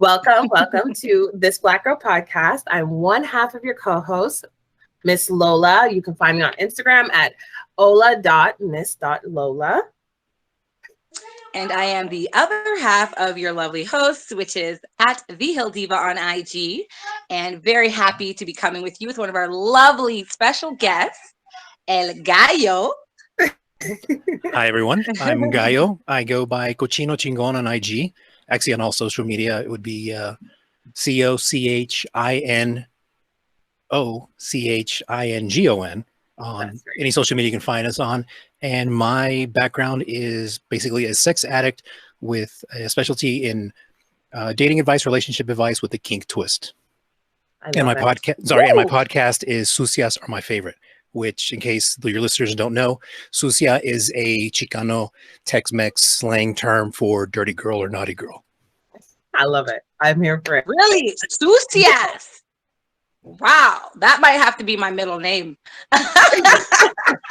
Welcome to this Black Girl podcast. I'm one half of your co-host, Miss Lola. You can find me on Instagram at ola.miss.lola. And I am the other half of your lovely host, which is at the HilDiva on IG. And very happy to be coming with you with one of our lovely special guests, El Gallo. Hi, everyone. I'm Gallo. I go by Cochino Chingon on IG. Actually, on all social media, it would be COCHINOCHINGON on any social media you can find us on. And my background is basically a sex addict with a specialty in dating advice, relationship advice with the kink twist. And my podcast is Sucias Are My Favorite, which, in case your listeners don't know, sucia is a Chicano Tex-Mex slang term for dirty girl or naughty girl. I love it. I'm here for it. Really? Sucias. Wow. That might have to be my middle name. I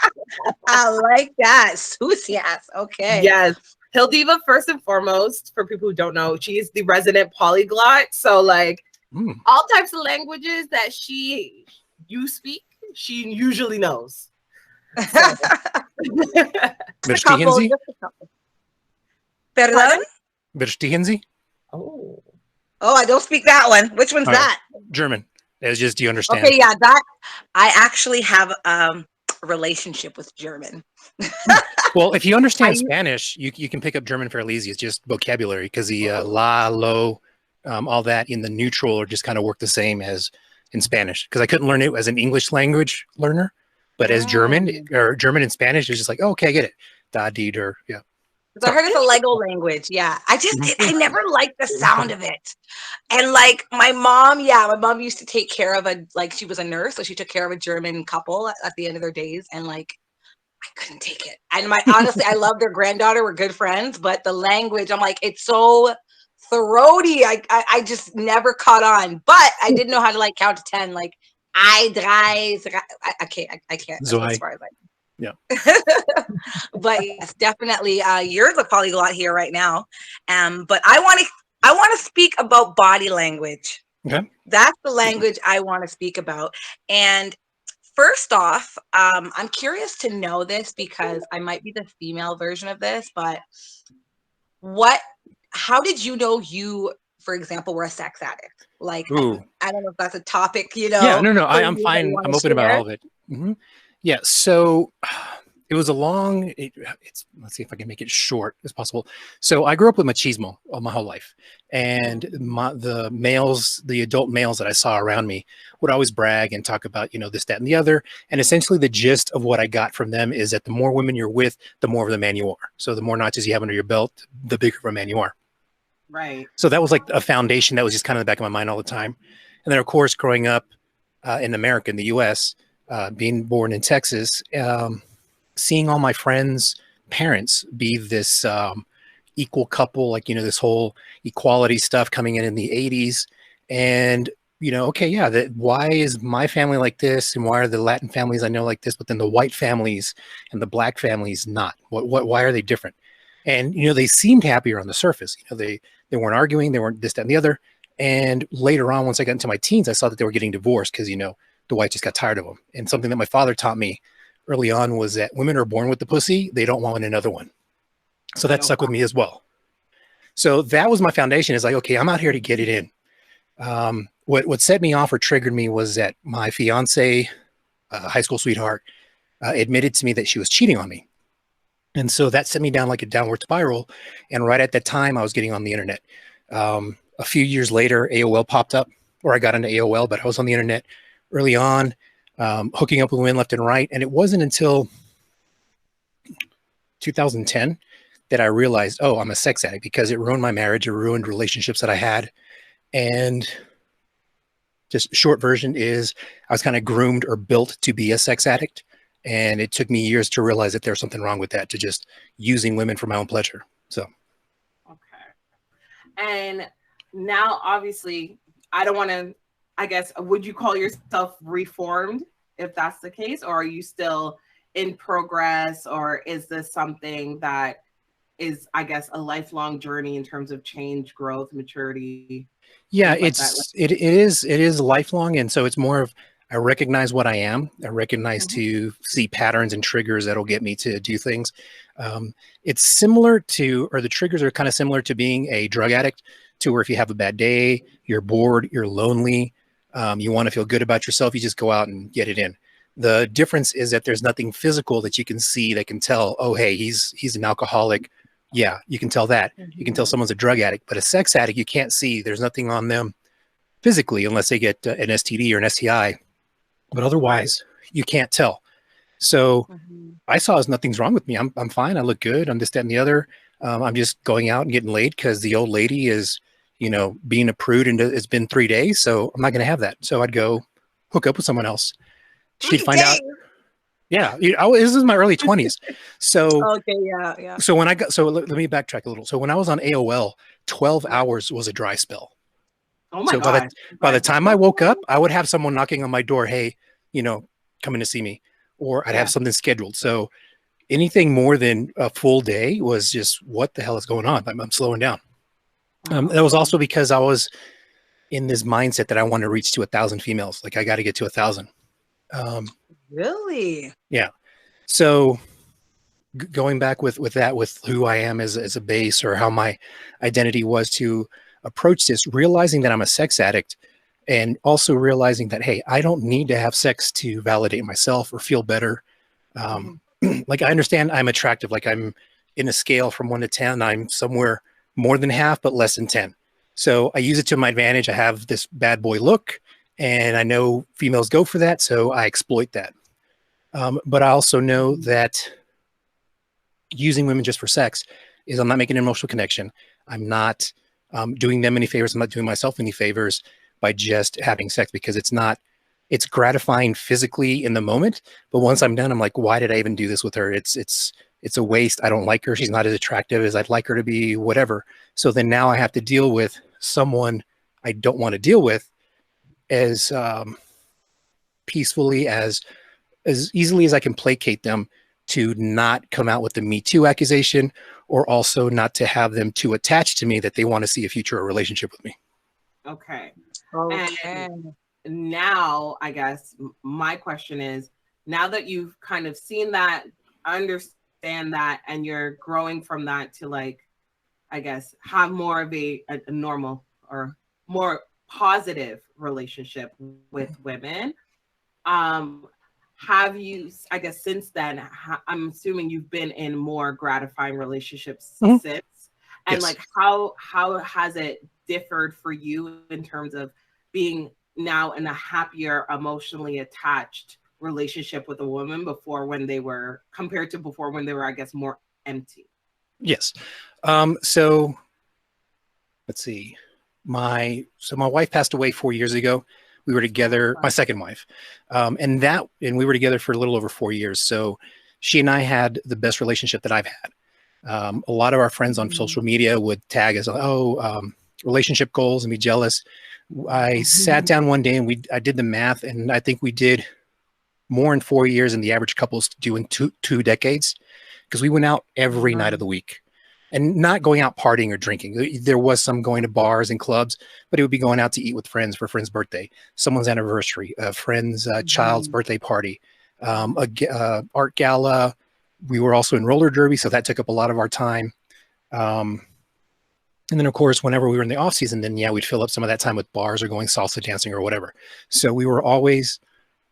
like that. Sucias. Okay. Yes. HilDiva, first and foremost, for people who don't know, she is the resident polyglot. So, like, all types of languages that you speak, she usually knows. So. Verstigenzi? Perdón? Verstigenzi? Oh, I don't speak that one. Which one's that? German. It's just, do you understand? Okay, yeah, that I actually have a relationship with German. Well, if you understand Spanish, you can pick up German fairly easy. It's just vocabulary because the la, lo, all that in the neutral are just kind of work the same as in Spanish. Because I couldn't learn it as an English language learner, but as German or German and Spanish, it's just like, oh, okay, I get it. Da, dee, der, yeah. So I heard it's a Lego language. Yeah. I never liked the sound of it. And like my mom used to take care of she was a nurse. So she took care of a German couple at the end of their days. And like, I couldn't take it. And honestly, I love their granddaughter. We're good friends, but the language, I'm like, it's so throaty. I just never caught on, but I didn't know how to like count to 10. Like I can't. That's as far as I yeah. But yes, definitely you're the polyglot here right now. But I want to speak about body language. Okay. That's the language I want to speak about. And first off, I'm curious to know this because I might be the female version of this, but how did you know you, for example, were a sex addict? Like, I don't know if that's a topic, Yeah, no, I'm fine. I'm open about all of it. Mm-hmm. Yeah, so it was let's see if I can make it short as possible. So I grew up with machismo all my whole life. And the adult males that I saw around me would always brag and talk about, this, that, and the other. And essentially the gist of what I got from them is that the more women you're with, the more of the man you are. So the more notches you have under your belt, the bigger of a man you are. right. So that was like a foundation that was just kind of in the back of my mind all the time. And then, of course, growing up in America, in the U.S., being born in Texas, seeing all my friends' parents be this equal couple, like, this whole equality stuff coming in the 80s. And, okay, yeah, why is my family like this? And why are the Latin families I know like this, but then the white families and the black families not? Why are they different? And, they seemed happier on the surface. They weren't arguing. They weren't this, that, and the other. And later on, once I got into my teens, I saw that they were getting divorced because, the white just got tired of them. And something that my father taught me early on was that women are born with the pussy. They don't want another one. So that stuck with me as well. So that was my foundation, is like, okay, I'm out here to get it in. What set me off or triggered me was that my fiance, high school sweetheart, admitted to me that she was cheating on me. And so that sent me down like a downward spiral. And right at that time, I was getting on the internet. A few years later, AOL popped up, or I got into AOL, but I was on the internet early on, hooking up with women left and right. And it wasn't until 2010 that I realized, oh, I'm a sex addict, because it ruined my marriage. It ruined relationships that I had. And just short version is I was kind of groomed or built to be a sex addict. And it took me years to realize that there's something wrong with that, to just using women for my own pleasure. So. Okay. And now, obviously, I don't want to, I guess, would you call yourself reformed if that's the case? Or are you still in progress? Or is this something that is, I guess, a lifelong journey in terms of change, growth, maturity. Yeah, Like that. it is lifelong, and so it's more of I recognize what I am. I recognize to see patterns and triggers that'll get me to do things. It's similar to, or the triggers are kind of similar to being a drug addict, to where if you have a bad day, you're bored, you're lonely, you want to feel good about yourself, you just go out and get it in. The difference is that there's nothing physical that you can see that can tell, oh, hey, he's an alcoholic. Yeah, you can tell that. You can tell someone's a drug addict, but a sex addict, you can't see. There's nothing on them physically unless they get an STD or an STI. But otherwise, you can't tell. So I saw as nothing's wrong with me. I'm fine. I look good. I'm this, that, and the other. I'm just going out and getting laid because the old lady is, you know, being a prude, and it's been 3 days. So I'm not going to have that. So I'd go hook up with someone else. She'd find out. Yeah, this is my early 20s. So okay, yeah. So when I got, so let me backtrack a little. So when I was on AOL, 12 hours was a dry spell. Oh my so God. By the time I woke up, I would have someone knocking on my door, hey, you know, coming to see me, or I'd have something scheduled. So anything more than a full day was just, what the hell is going on? I'm slowing down. That was also because I was in this mindset that I want to reach to 1,000 females. Like I got to get to 1,000. Really? Yeah. So going back with that, with who I am as a base, or how my identity was to approach this, realizing that I'm a sex addict, and also realizing that, hey, I don't need to have sex to validate myself or feel better. Like I understand I'm attractive, like I'm in a scale from 1 to 10, I'm somewhere more than half, but less than 10. So I use it to my advantage. I have this bad boy look, and I know females go for that. So I exploit that. But I also know that using women just for sex is, I'm not making an emotional connection. I'm not doing them any favors. I'm not doing myself any favors by just having sex, because it's gratifying physically in the moment. But once I'm done, I'm like, why did I even do this with her? It's a waste. I don't like her. She's not as attractive as I'd like her to be, whatever. So then now I have to deal with someone I don't want to deal with as peacefully, as easily as I can placate them, to not come out with the Me Too accusation, or also not to have them too attached to me that they want to see a future or relationship with me. Okay. And now, I guess my question is, now that you've kind of seen that, understand that, and you're growing from that to, like, I guess, have more of a normal or more positive relationship with women, have you, I guess, since then, I'm assuming you've been in more gratifying relationships since, and like, how has it differed for you in terms of being now in a happier, emotionally attached relationship with a woman compared to before, when they were, I guess, more empty? Yes. So let's see. My wife passed away 4 years ago. We were together, my second wife, and we were together for a little over 4 years. So she and I had the best relationship that I've had. A lot of our friends on social media would tag us, relationship goals, and be jealous. I sat down one day and I did the math, and I think we did more in 4 years than the average couples do in two decades, because we went out every night of the week. And not going out partying or drinking. There was some going to bars and clubs, but it would be going out to eat with friends for a friend's birthday, someone's anniversary, a friend's child's birthday party, art gala. We were also in roller derby, so that took up a lot of our time. And then, of course, whenever we were in the off season, then we'd fill up some of that time with bars or going salsa dancing or whatever. So we were always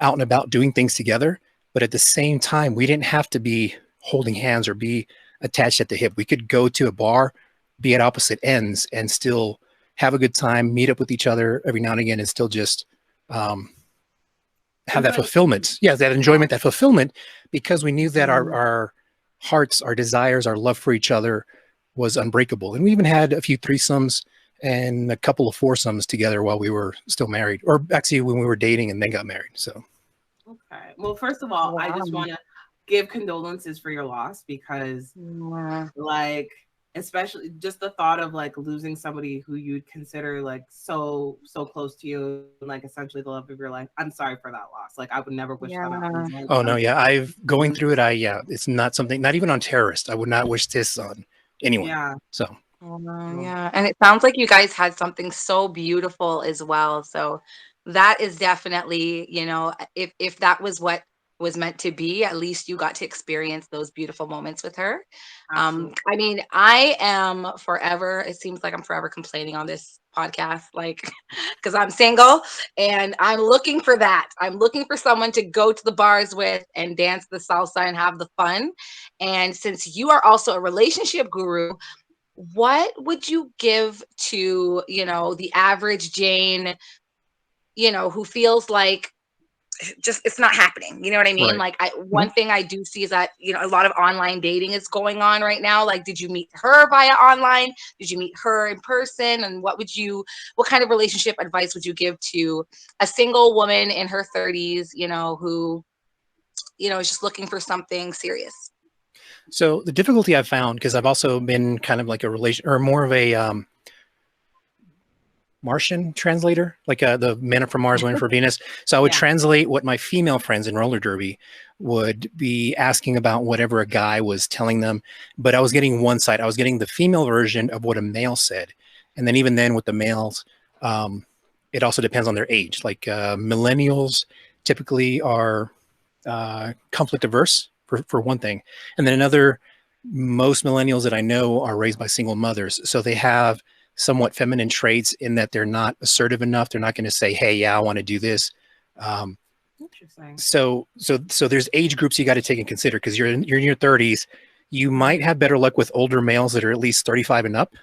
out and about doing things together, but at the same time, we didn't have to be holding hands or be attached at the hip. We could go to a bar, be at opposite ends, and still have a good time, meet up with each other every now and again, and still just have that fulfillment. Yeah, that enjoyment, that fulfillment, because we knew that our hearts, our desires, our love for each other was unbreakable. And we even had a few threesomes and a couple of foursomes together while we were still married, or actually when we were dating and then got married. So, okay. Well, first of all, I just want to give condolences for your loss, because like, especially just the thought of like losing somebody who you'd consider like so close to you, like essentially the love of your life. I'm sorry for that loss. Like, I would never wish that on anyone. Oh no, yeah, I've going through it. It's not something, not even on terrorists, I would not wish this on anyone. Yeah. So. Yeah, and it sounds like you guys had something so beautiful as well. So that is definitely, you know, if that was what was meant to be, at least you got to experience those beautiful moments with her. I mean, I am forever, it seems like I'm forever complaining on this podcast, like, because I'm single and I'm looking for that. I'm looking for someone to go to the bars with and dance the salsa and have the fun. And since you are also a relationship guru, what would you give to, you know, the average Jane, you know, who feels like just it's not happening? You know what I mean? Right. Like, one thing I do see is that, you know, a lot of online dating is going on right now. Like, did you meet her via online? Did you meet her in person? And what kind of relationship advice would you give to a single woman in her 30s, you know, who, you know, is just looking for something serious? So the difficulty I've found, because I've also been kind of like a relation or more of a Martian translator, like the men are from Mars, women for Venus. So I would translate what my female friends in roller derby would be asking about whatever a guy was telling them. But I was getting one side. I was getting the female version of what a male said. And then even then with the males, it also depends on their age. Like millennials typically are conflict averse for one thing. And then most millennials that I know are raised by single mothers. So they have somewhat feminine traits in that they're not assertive enough. They're not going to say, hey, yeah, I want to do this. Interesting. So there's age groups you got to take and consider, because you're in your 30s. You might have better luck with older males that are at least 35 and up.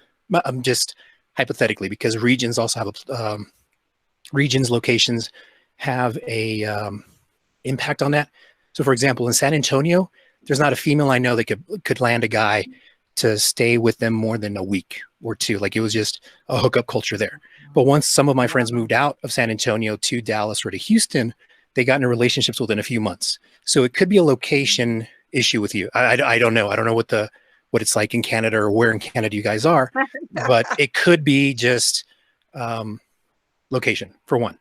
I'm just hypothetically, because regions also have locations have a impact on that. So for example, in San Antonio, there's not a female I know that could land a guy to stay with them more than a week or two. Like, it was just a hookup culture there. But once some of my friends moved out of San Antonio to Dallas or to Houston, they got into relationships within a few months. So it could be a location issue with you. I don't know. I don't know what it's like in Canada or where in Canada you guys are, but it could be just location for one.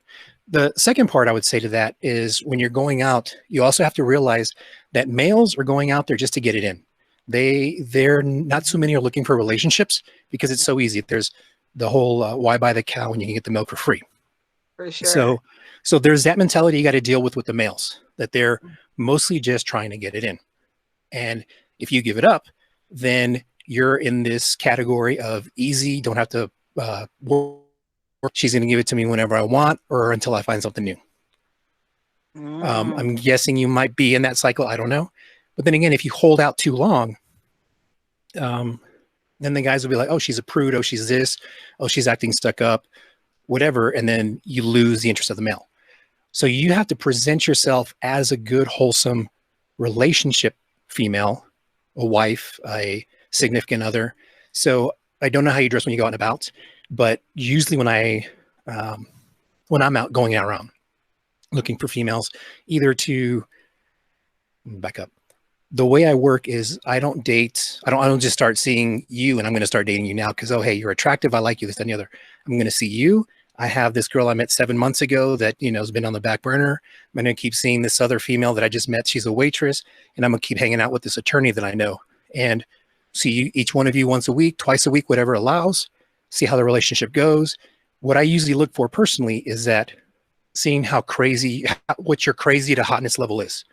The second part I would say to that is, when you're going out, you also have to realize that males are going out there just to get it in. They're not so many are looking for relationships because it's so easy. There's the whole why buy the cow when you can get the milk for free. For sure. So there's that mentality you got to deal with the males, that they're mostly just trying to get it in. And if you give it up, then you're in this category of easy, don't have to work. She's going to give it to me whenever I want or until I find something new. I'm guessing you might be in that cycle. I don't know. But then again, if you hold out too long, then the guys will be like, oh, she's a prude. Oh, she's this. Oh, she's acting stuck up, whatever. And then you lose the interest of the male. So you have to present yourself as a good, wholesome relationship female, a wife, a significant other. So I don't know how you dress when you go out and about, but usually when I'm out going out around looking for females, either to back up. The way I work is I don't just start seeing you and I'm going to start dating you now because, oh, hey, you're attractive. I like you, this, and the other. I'm going to see you. I have this girl I met 7 months ago that, has been on the back burner. I'm going to keep seeing this other female that I just met. She's a waitress. And I'm going to keep hanging out with this attorney that I know. And see each one of you once a week, twice a week, whatever allows. See how the relationship goes. What I usually look for personally is that seeing what your crazy to hotness level is.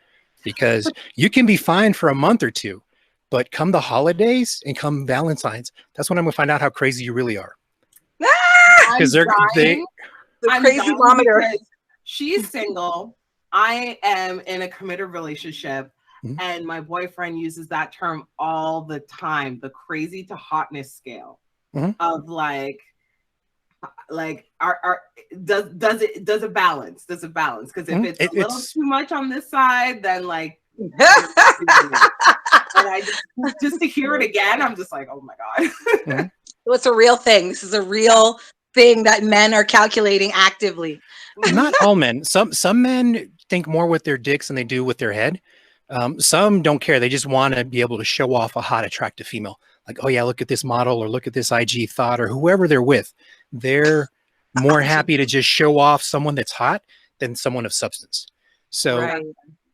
Because you can be fine for a month or two, but come the holidays and come Valentine's, that's when I'm going to find out how crazy you really are. Because the crazy barometer. She's single. I am in a committed relationship, and my boyfriend uses that term all the time, the crazy to hotness scale of like does it balance? Does it balance? Because if it's a little too much on this side, then like and I just to hear it again, I'm just like, oh my God. So it's a real thing. This is a real thing that men are calculating actively. Not all men. Some men think more with their dicks than they do with their head. Some don't care. They just want to be able to show off a hot, attractive female. Like, oh yeah, look at this model or look at this IG thought or whoever they're with. They're more happy to just show off someone that's hot than someone of substance. So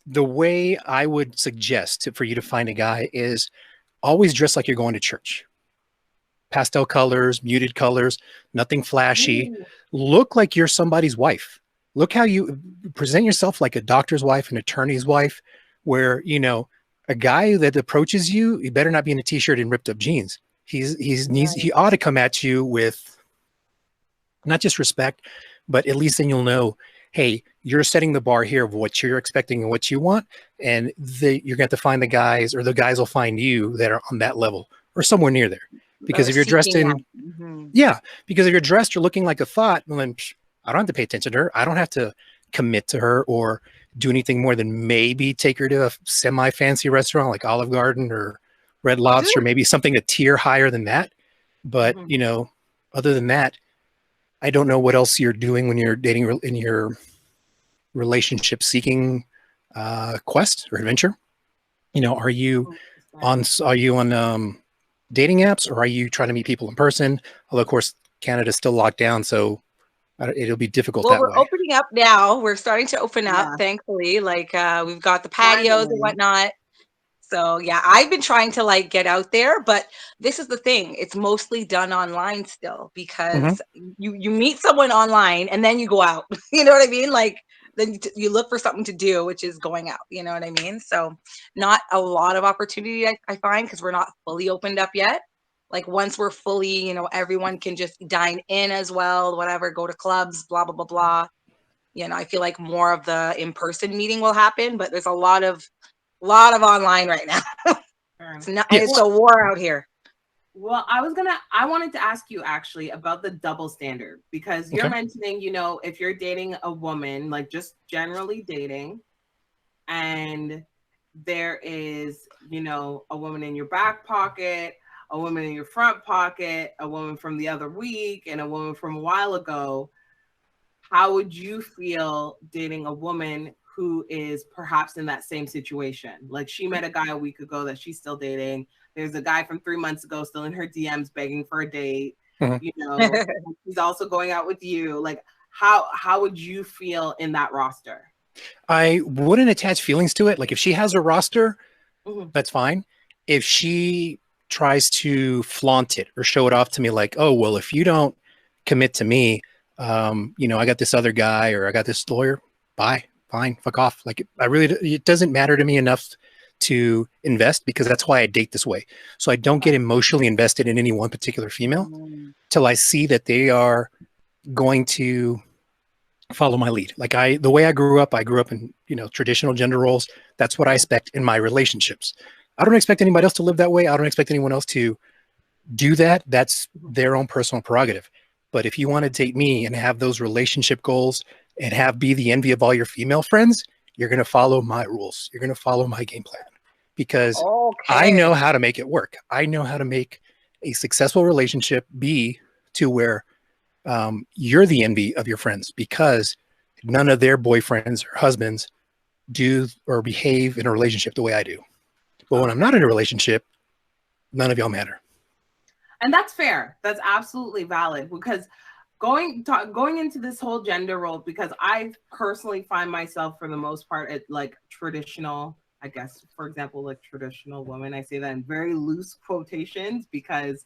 the way I would suggest for you to find a guy is always dress like you're going to church. pastel colors, muted colors, nothing flashy. Look like you're somebody's wife. Look how you present yourself, like a doctor's wife, an attorney's wife, where, you know, a guy that approaches you, he better not be in a t-shirt and ripped up jeans. He ought to come at you with not just respect, but at least then you'll know, hey, you're setting the bar here of what you're expecting and what you want. And you're going to have to find the guys, or the guys will find you that are on that level or somewhere near there. Because if you're dressed in, yeah, because if you're dressed or looking like a thought, well, then I don't have to pay attention to her. I don't have to commit to her or do anything more than maybe take her to a semi-fancy restaurant like Olive Garden or Red Lobster, maybe something a tier higher than that. But, you know, other than that, I don't know what else you're doing when you're dating in your relationship seeking quest or adventure. You know, are you on dating apps, or are you trying to meet people in person? Although, of course, Canada's still locked down, so it'll be difficult that way. We're opening up now. We're starting to open up, thankfully. Like we've got the patios and whatnot. So yeah, I've been trying to like get out there, but this is the thing. It's mostly done online still, because you meet someone online and then you go out. You know what I mean? Like then you look for something to do, which is going out. You know what I mean? So not a lot of opportunity I find, because we're not fully opened up yet. Like once we're fully, you know, everyone can just dine in as well, whatever, go to clubs, blah, blah, blah, blah. You know, I feel like more of the in-person meeting will happen, but there's a lot of online right now. It's a war out here. Well, I wanted to ask you actually about the double standard, because you're mentioning, you know, if you're dating a woman, like just generally dating, and there is, you know, a woman in your back pocket, a woman in your front pocket, a woman from the other week, and a woman from a while ago, how would you feel dating a woman who is perhaps in that same situation? Like she met a guy a week ago that she's still dating. There's a guy from 3 months ago still in her DMs begging for a date. You know, he's also going out with you. Like how would you feel in that roster? I wouldn't attach feelings to it. Like if she has a roster, that's fine. If she tries to flaunt it or show it off to me like, oh, well, if you don't commit to me, you know, I got this other guy or I got this lawyer, bye, fine, fuck off. Like it doesn't matter to me enough to invest, because that's why I date this way. So I don't get emotionally invested in any one particular female till I see that they are going to follow my lead. Like the way I grew up in, you know, traditional gender roles. That's what I expect in my relationships. I don't expect anybody else to live that way. I don't expect anyone else to do that. That's their own personal prerogative. But if you want to date me and have those relationship goals and be the envy of all your female friends, you're going to follow my rules. You're going to follow my game plan, because I know how to make it work. I know how to make a successful relationship be to where you're the envy of your friends, because none of their boyfriends or husbands do or behave in a relationship the way I do. But when I'm not in a relationship, none of y'all matter. And that's fair. That's absolutely valid, because going into this whole gender role, because I personally find myself for the most part at like traditional, I guess, for example, like traditional woman. I say that in very loose quotations, because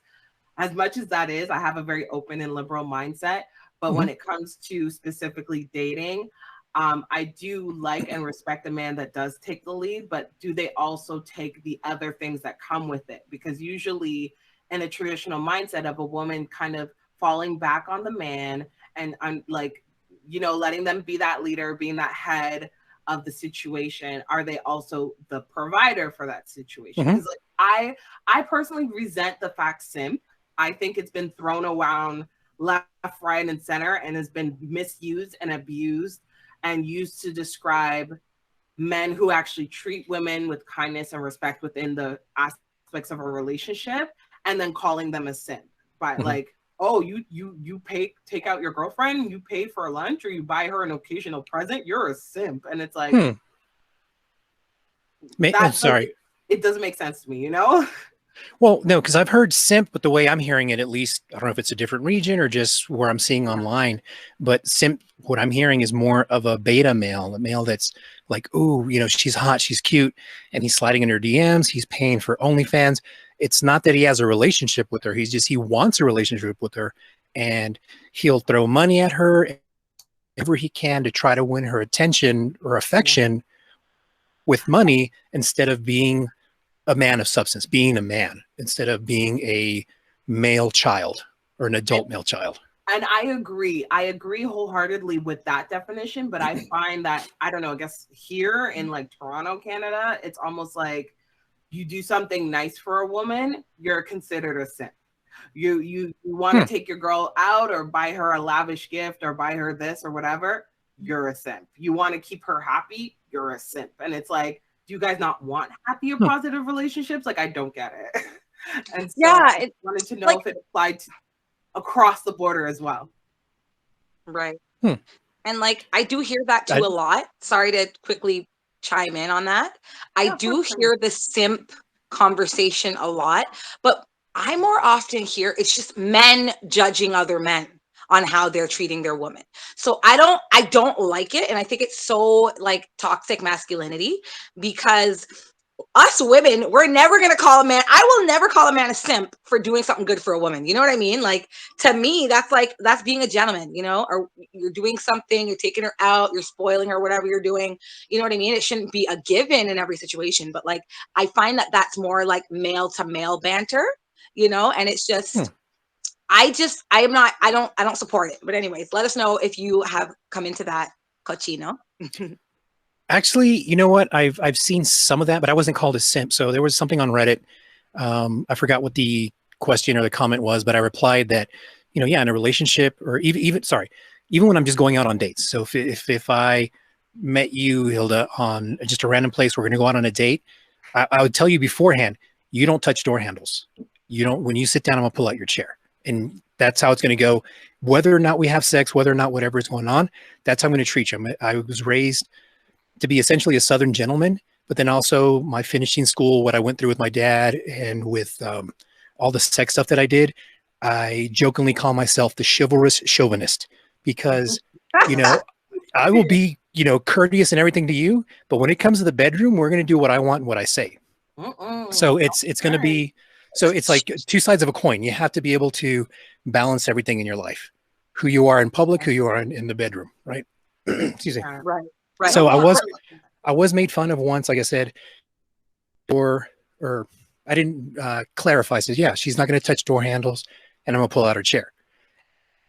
as much as that is, I have a very open and liberal mindset. But when it comes to specifically dating, I do like and respect a man that does take the lead, but do they also take the other things that come with it? Because usually in a traditional mindset of a woman kind of falling back on the man and I'm like, you know, letting them be that leader, being that head of the situation, are they also the provider for that situation? Because like, I personally resent the fact simp. I think it's been thrown around left, right, and center and has been misused and abused and used to describe men who actually treat women with kindness and respect within the aspects of a relationship, and then calling them a simp by like, oh, you take out your girlfriend, you pay for lunch, or you buy her an occasional present, you're a simp. And it's like, sorry, like, it doesn't make sense to me, you know? Well, no, because I've heard simp, but the way I'm hearing it, at least, I don't know if it's a different region or just where I'm seeing online, but simp, what I'm hearing is more of a beta male, a male that's like, ooh, you know, she's hot, she's cute, and he's sliding in her DMs, he's paying for OnlyFans. It's not that he has a relationship with her. He wants a relationship with her, and he'll throw money at her whatever he can to try to win her attention or affection with money, instead of being a man of substance, being a man, instead of being a male child or an adult male child. And I agree wholeheartedly with that definition, but I find that, I don't know, I guess here in like Toronto, Canada, it's almost like you do something nice for a woman, you're considered a simp. You want to take your girl out or buy her a lavish gift or buy her this or whatever, you're a simp. You want to keep her happy, you're a simp. And it's like, do you guys not want happy or positive relationships? Like, I don't get it. And so I wanted to know if it applied to across the border as well. Right. And like, I do hear that too a lot. Sorry to quickly chime in on that. I do hear the simp conversation a lot, but I more often hear it's just men judging other men on how they're treating their woman. So I don't like it. And I think it's so like toxic masculinity, because us women, we're never going to call a man. I will never call a man a simp for doing something good for a woman. You know what I mean? Like, to me, that's being a gentleman, you know, or you're doing something, you're taking her out, you're spoiling her, whatever you're doing. You know what I mean? It shouldn't be a given in every situation, but like, I find that that's more like male to male banter, you know, and it's just, I don't support it. But anyways, let us know if you have come into that cochino. Actually, you know what? I've seen some of that, but I wasn't called a simp. So there was something on Reddit. I forgot what the question or the comment was, but I replied that, you know, yeah, in a relationship, or even when I'm just going out on dates. So if I met you, Hilda, on just a random place, we're going to go out on a date, I would tell you beforehand, you don't touch door handles. You don't, when you sit down, I'm gonna pull out your chair. And that's how it's going to go. Whether or not we have sex, whether or not whatever is going on, that's how I'm going to treat you. I was raised to be essentially a Southern gentleman, but then also my finishing school, what I went through with my dad and with all the sex stuff that I did, I jokingly call myself the chivalrous chauvinist, because, you know, I will be, you know, courteous and everything to you, but when it comes to the bedroom, we're going to do what I want and what I say. So it's going to be, so it's like two sides of a coin. You have to be able to balance everything in your life, who you are in public, who you are in the bedroom, right? Excuse me. Right. Right. So I was made fun of once, like I said, or I didn't clarify. I said, yeah, she's not going to touch door handles, and I'm going to pull out her chair.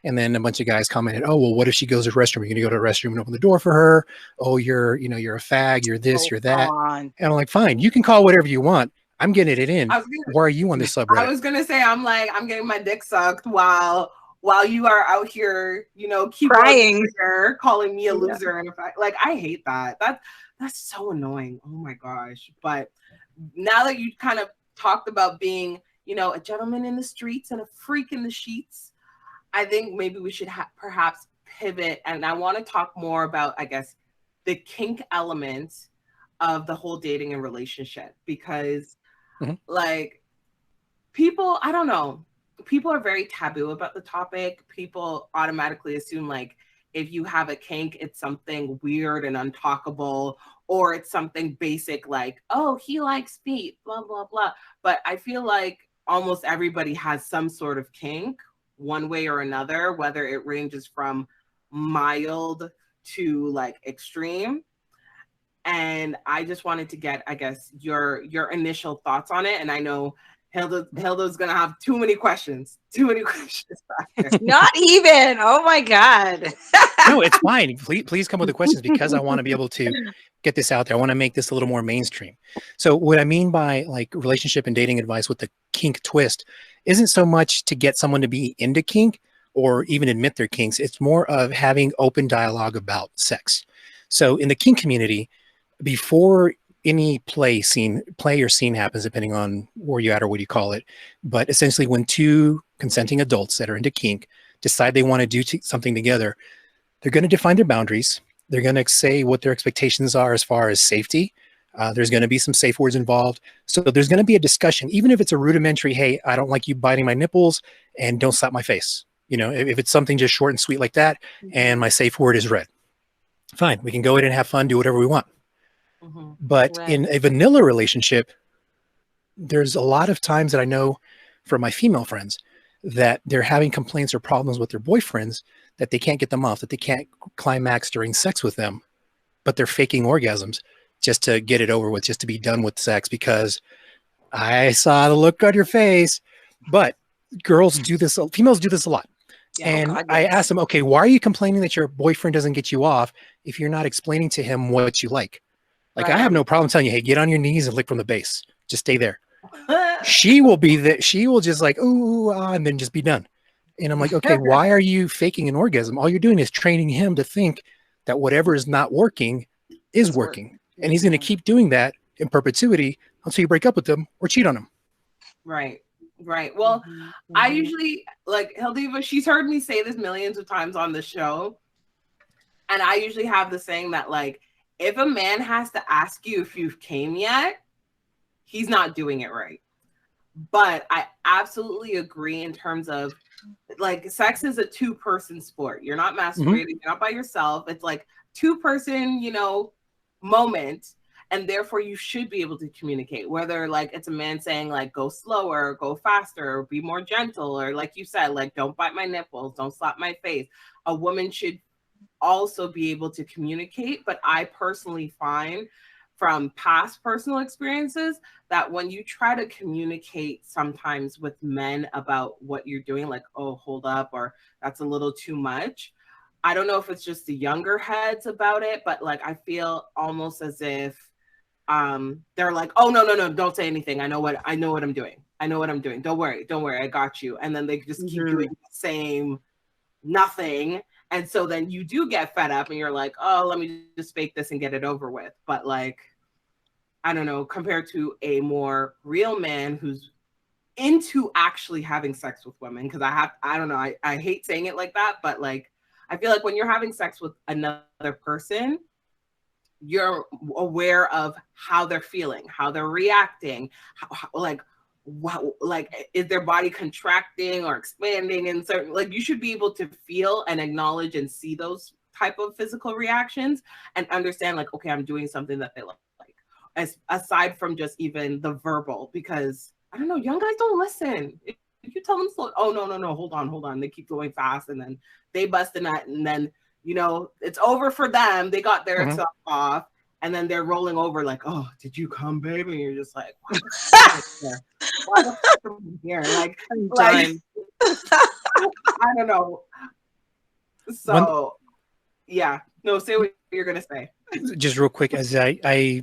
And then a bunch of guys commented, oh, well, what if she goes to the restroom? You're going to go to the restroom and open the door for her. Oh, you're a fag. You're this, you're that. And I'm like, fine, you can call whatever you want. I'm getting it in. Why are you on this subreddit? I was going to say, I'm getting my dick sucked while you are out here, you know, keep crying, calling me a loser. And like, I hate that. That's so annoying. Oh my gosh. But now that you kind of talked about being, you know, a gentleman in the streets and a freak in the sheets, I think maybe we should perhaps pivot. And I want to talk more about, I guess, the kink element of the whole dating and relationship, because like, people, I don't know, people are very taboo about the topic. People automatically assume like, if you have a kink, it's something weird and untalkable, or it's something basic like, oh, he likes feet, blah, blah, blah. But I feel like almost everybody has some sort of kink one way or another, whether it ranges from mild to like extreme. And I just wanted to get, I guess, your initial thoughts on it. And I know Hilda's gonna have too many questions. Not even. Oh my God. No, it's fine. Please come with the questions, because I want to be able to get this out there. I want to make this a little more mainstream. So what I mean by like relationship and dating advice with the kink twist isn't so much to get someone to be into kink or even admit their kinks. It's more of having open dialogue about sex. So in the kink community, before any play or scene happens, depending on where you're at or what you call it. But essentially, when two consenting adults that are into kink decide they want to do something together, they're going to define their boundaries. They're going to say what their expectations are as far as safety. There's going to be some safe words involved. So there's going to be a discussion, even if it's a rudimentary, hey, I don't like you biting my nipples and don't slap my face. You know, if it's something just short and sweet like that, and my safe word is red, fine, we can go in and have fun, do whatever we want. But in a vanilla relationship, there's a lot of times that I know from my female friends that they're having complaints or problems with their boyfriends, that they can't get them off, that they can't climax during sex with them, but they're faking orgasms just to get it over with, just to be done with sex, because I saw the look on your face. But girls do this, females do this a lot. Yeah, and oh God, I yes. asked them, okay, why are you complaining that your boyfriend doesn't get you off if you're not explaining to him what you like? Like, I have no problem telling you, hey, get on your knees and lick from the base. Just stay there. She will be that. She will just like, ooh, ah, and then just be done. And I'm like, okay, why are you faking an orgasm? All you're doing is training him to think that whatever is not working is working. And he's going to keep doing that in perpetuity until you break up with him or cheat on him. Right. Right. Well, I usually, like, HilDiva, she's heard me say this millions of times on the show. And I usually have the saying that, like, if a man has to ask you if you've came yet, he's not doing it right. But I absolutely agree in terms of, like, sex is a two-person sport. You're not masturbating. You're not by yourself. It's like two-person, you know, moment. And therefore, you should be able to communicate, whether, like, it's a man saying, like, go slower, go faster, or be more gentle, or, like you said, like, don't bite my nipples, don't slap my face. A woman should also be able to communicate. But I personally find from past personal experiences that when you try to communicate sometimes with men about what you're doing, like, oh, hold up, or that's a little too much. I don't know if it's just the younger heads about it, but, like, I feel almost as if they're like, oh, no, don't say anything. I know what I'm doing. Don't worry, I got you. And then they just keep doing the same nothing. And so then you do get fed up and you're like, oh, let me just fake this and get it over with. But, like, I don't know, compared to a more real man who's into actually having sex with women, because I don't know, I hate saying it like that, but, like, I feel like when you're having sex with another person, you're aware of how they're feeling, how they're reacting, like, what, like, is their body contracting or expanding? And certain, like, you should be able to feel and acknowledge and see those type of physical reactions and understand, like, okay, I'm doing something that they like, as aside from just even the verbal, because I don't know, young guys don't listen. If you tell them slow, oh, no, hold on, they keep going fast, and then they bust a nut, and then, you know, it's over for them. They got their stuff off, and then they're rolling over like, oh, did you come, baby? And you're just like, why the fuck am I here? Like I don't know. So, yeah. No, say what you're going to say. Just real quick, as I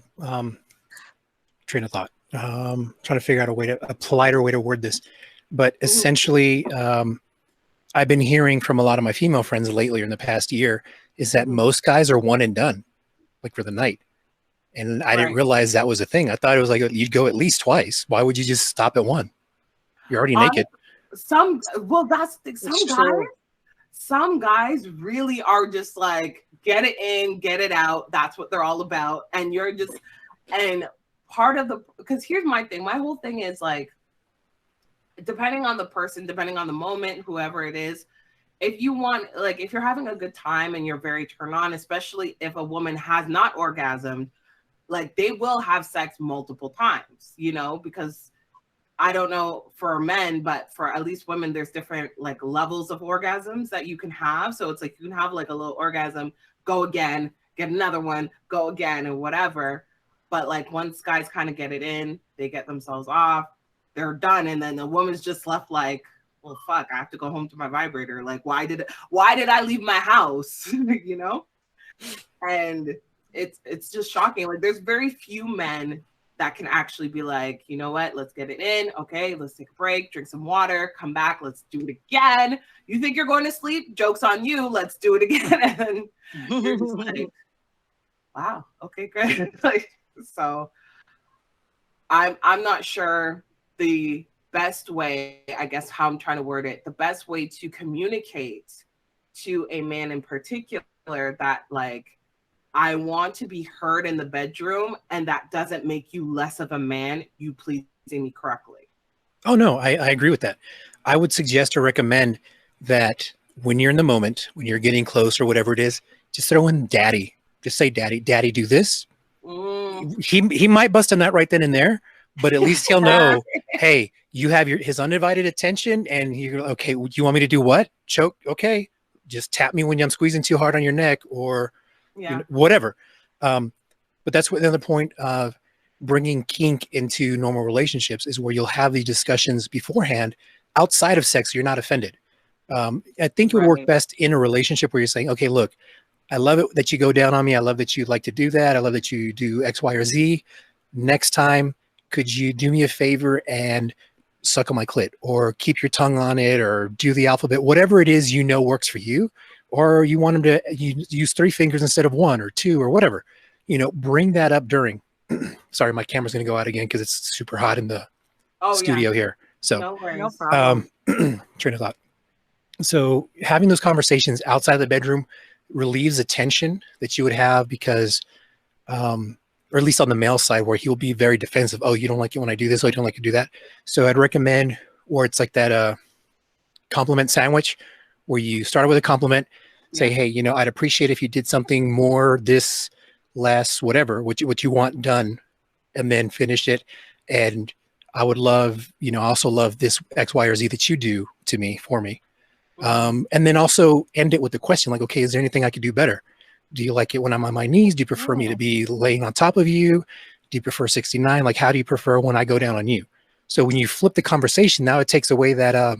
train of thought, trying to figure out a politer way to word this, but essentially, I've been hearing from a lot of my female friends lately in the past year is that most guys are one and done, like, for the night. And I didn't realize that was a thing. I thought it was like, you'd go at least twice. Why would you just stop at one? You're already naked. Some guys really are just like, get it in, get it out. That's what they're all about. And you're just, and part of because here's my thing. My whole thing is, like, depending on the person, depending on the moment, whoever it is, if you want, like, if you're having a good time and you're very turned on, especially if a woman has not orgasmed, like, they will have sex multiple times, you know, because I don't know for men, but for at least women, there's different, like, levels of orgasms that you can have. So it's like, you can have, like, a little orgasm, go again, get another one, go again, and whatever. But, like, once guys kind of get it in, they get themselves off, they're done. And then the woman's just left like, well, fuck, I have to go home to my vibrator. Like, why did I leave my house? You know? And it's just shocking. Like, there's very few men that can actually be like, you know what, let's get it in. Okay, let's take a break, drink some water, come back, let's do it again. You think you're going to sleep? Joke's on you. Let's do it again. And you're just like, wow, okay, great. Like, so I'm not sure the best way, I guess, how I'm trying to word it, the best way to communicate to a man in particular that, like, I want to be heard in the bedroom, and that doesn't make you less of a man, you pleasing me correctly. Oh, no, I agree with that. I would suggest or recommend that when you're in the moment, when you're getting close or whatever it is, just throw in daddy. Just say, daddy, do this. He might bust a nut right then and there, but at least he'll know, hey, you have his undivided attention, and you're okay. You want me to do what? Choke? Okay, just tap me when I'm squeezing too hard on your neck, or whatever. But that's what another point of bringing kink into normal relationships is where you'll have these discussions beforehand outside of sex, so you're not offended. I think it would work best in a relationship where you're saying, okay, look, I love it that you go down on me. I love that you like to do that. I love that you do X, Y, or Z. Next time, could you do me a favor and suck on my clit, or keep your tongue on it, or do the alphabet, whatever it is works for you, or you want him to use 3 fingers instead of 1 or 2 or whatever. Bring that up during. Sorry, my camera's going to go out again because it's super hot in the studio here. So no worries. No problem. Train of thought. So having those conversations outside of the bedroom relieves the tension that you would have because, or at least on the male side, where he'll be very defensive. Oh, you don't like it when I do this. Oh, I don't like to do that. So I'd recommend, or it's like that compliment sandwich, where you start with a compliment, say, hey, I'd appreciate if you did something more, this, less, whatever, what you want done, and then finish it. And I would love, I also love this X, Y, or Z that you do to me, for me. And then also end it with the question, like, okay, is there anything I could do better? Do you like it when I'm on my knees? Do you prefer me to be laying on top of you? Do you prefer 69? Like, how do you prefer when I go down on you? So when you flip the conversation, now it takes away that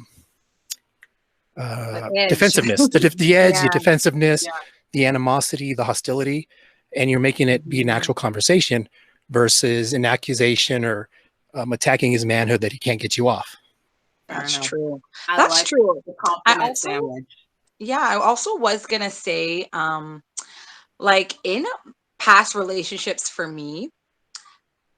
defensiveness, the edge, the defensiveness, the animosity, the hostility, and you're making it be an actual conversation versus an accusation or attacking his manhood that he can't get you off. That's true. That's like true. The compliment sandwich. Yeah, I also was gonna say, like in past relationships for me,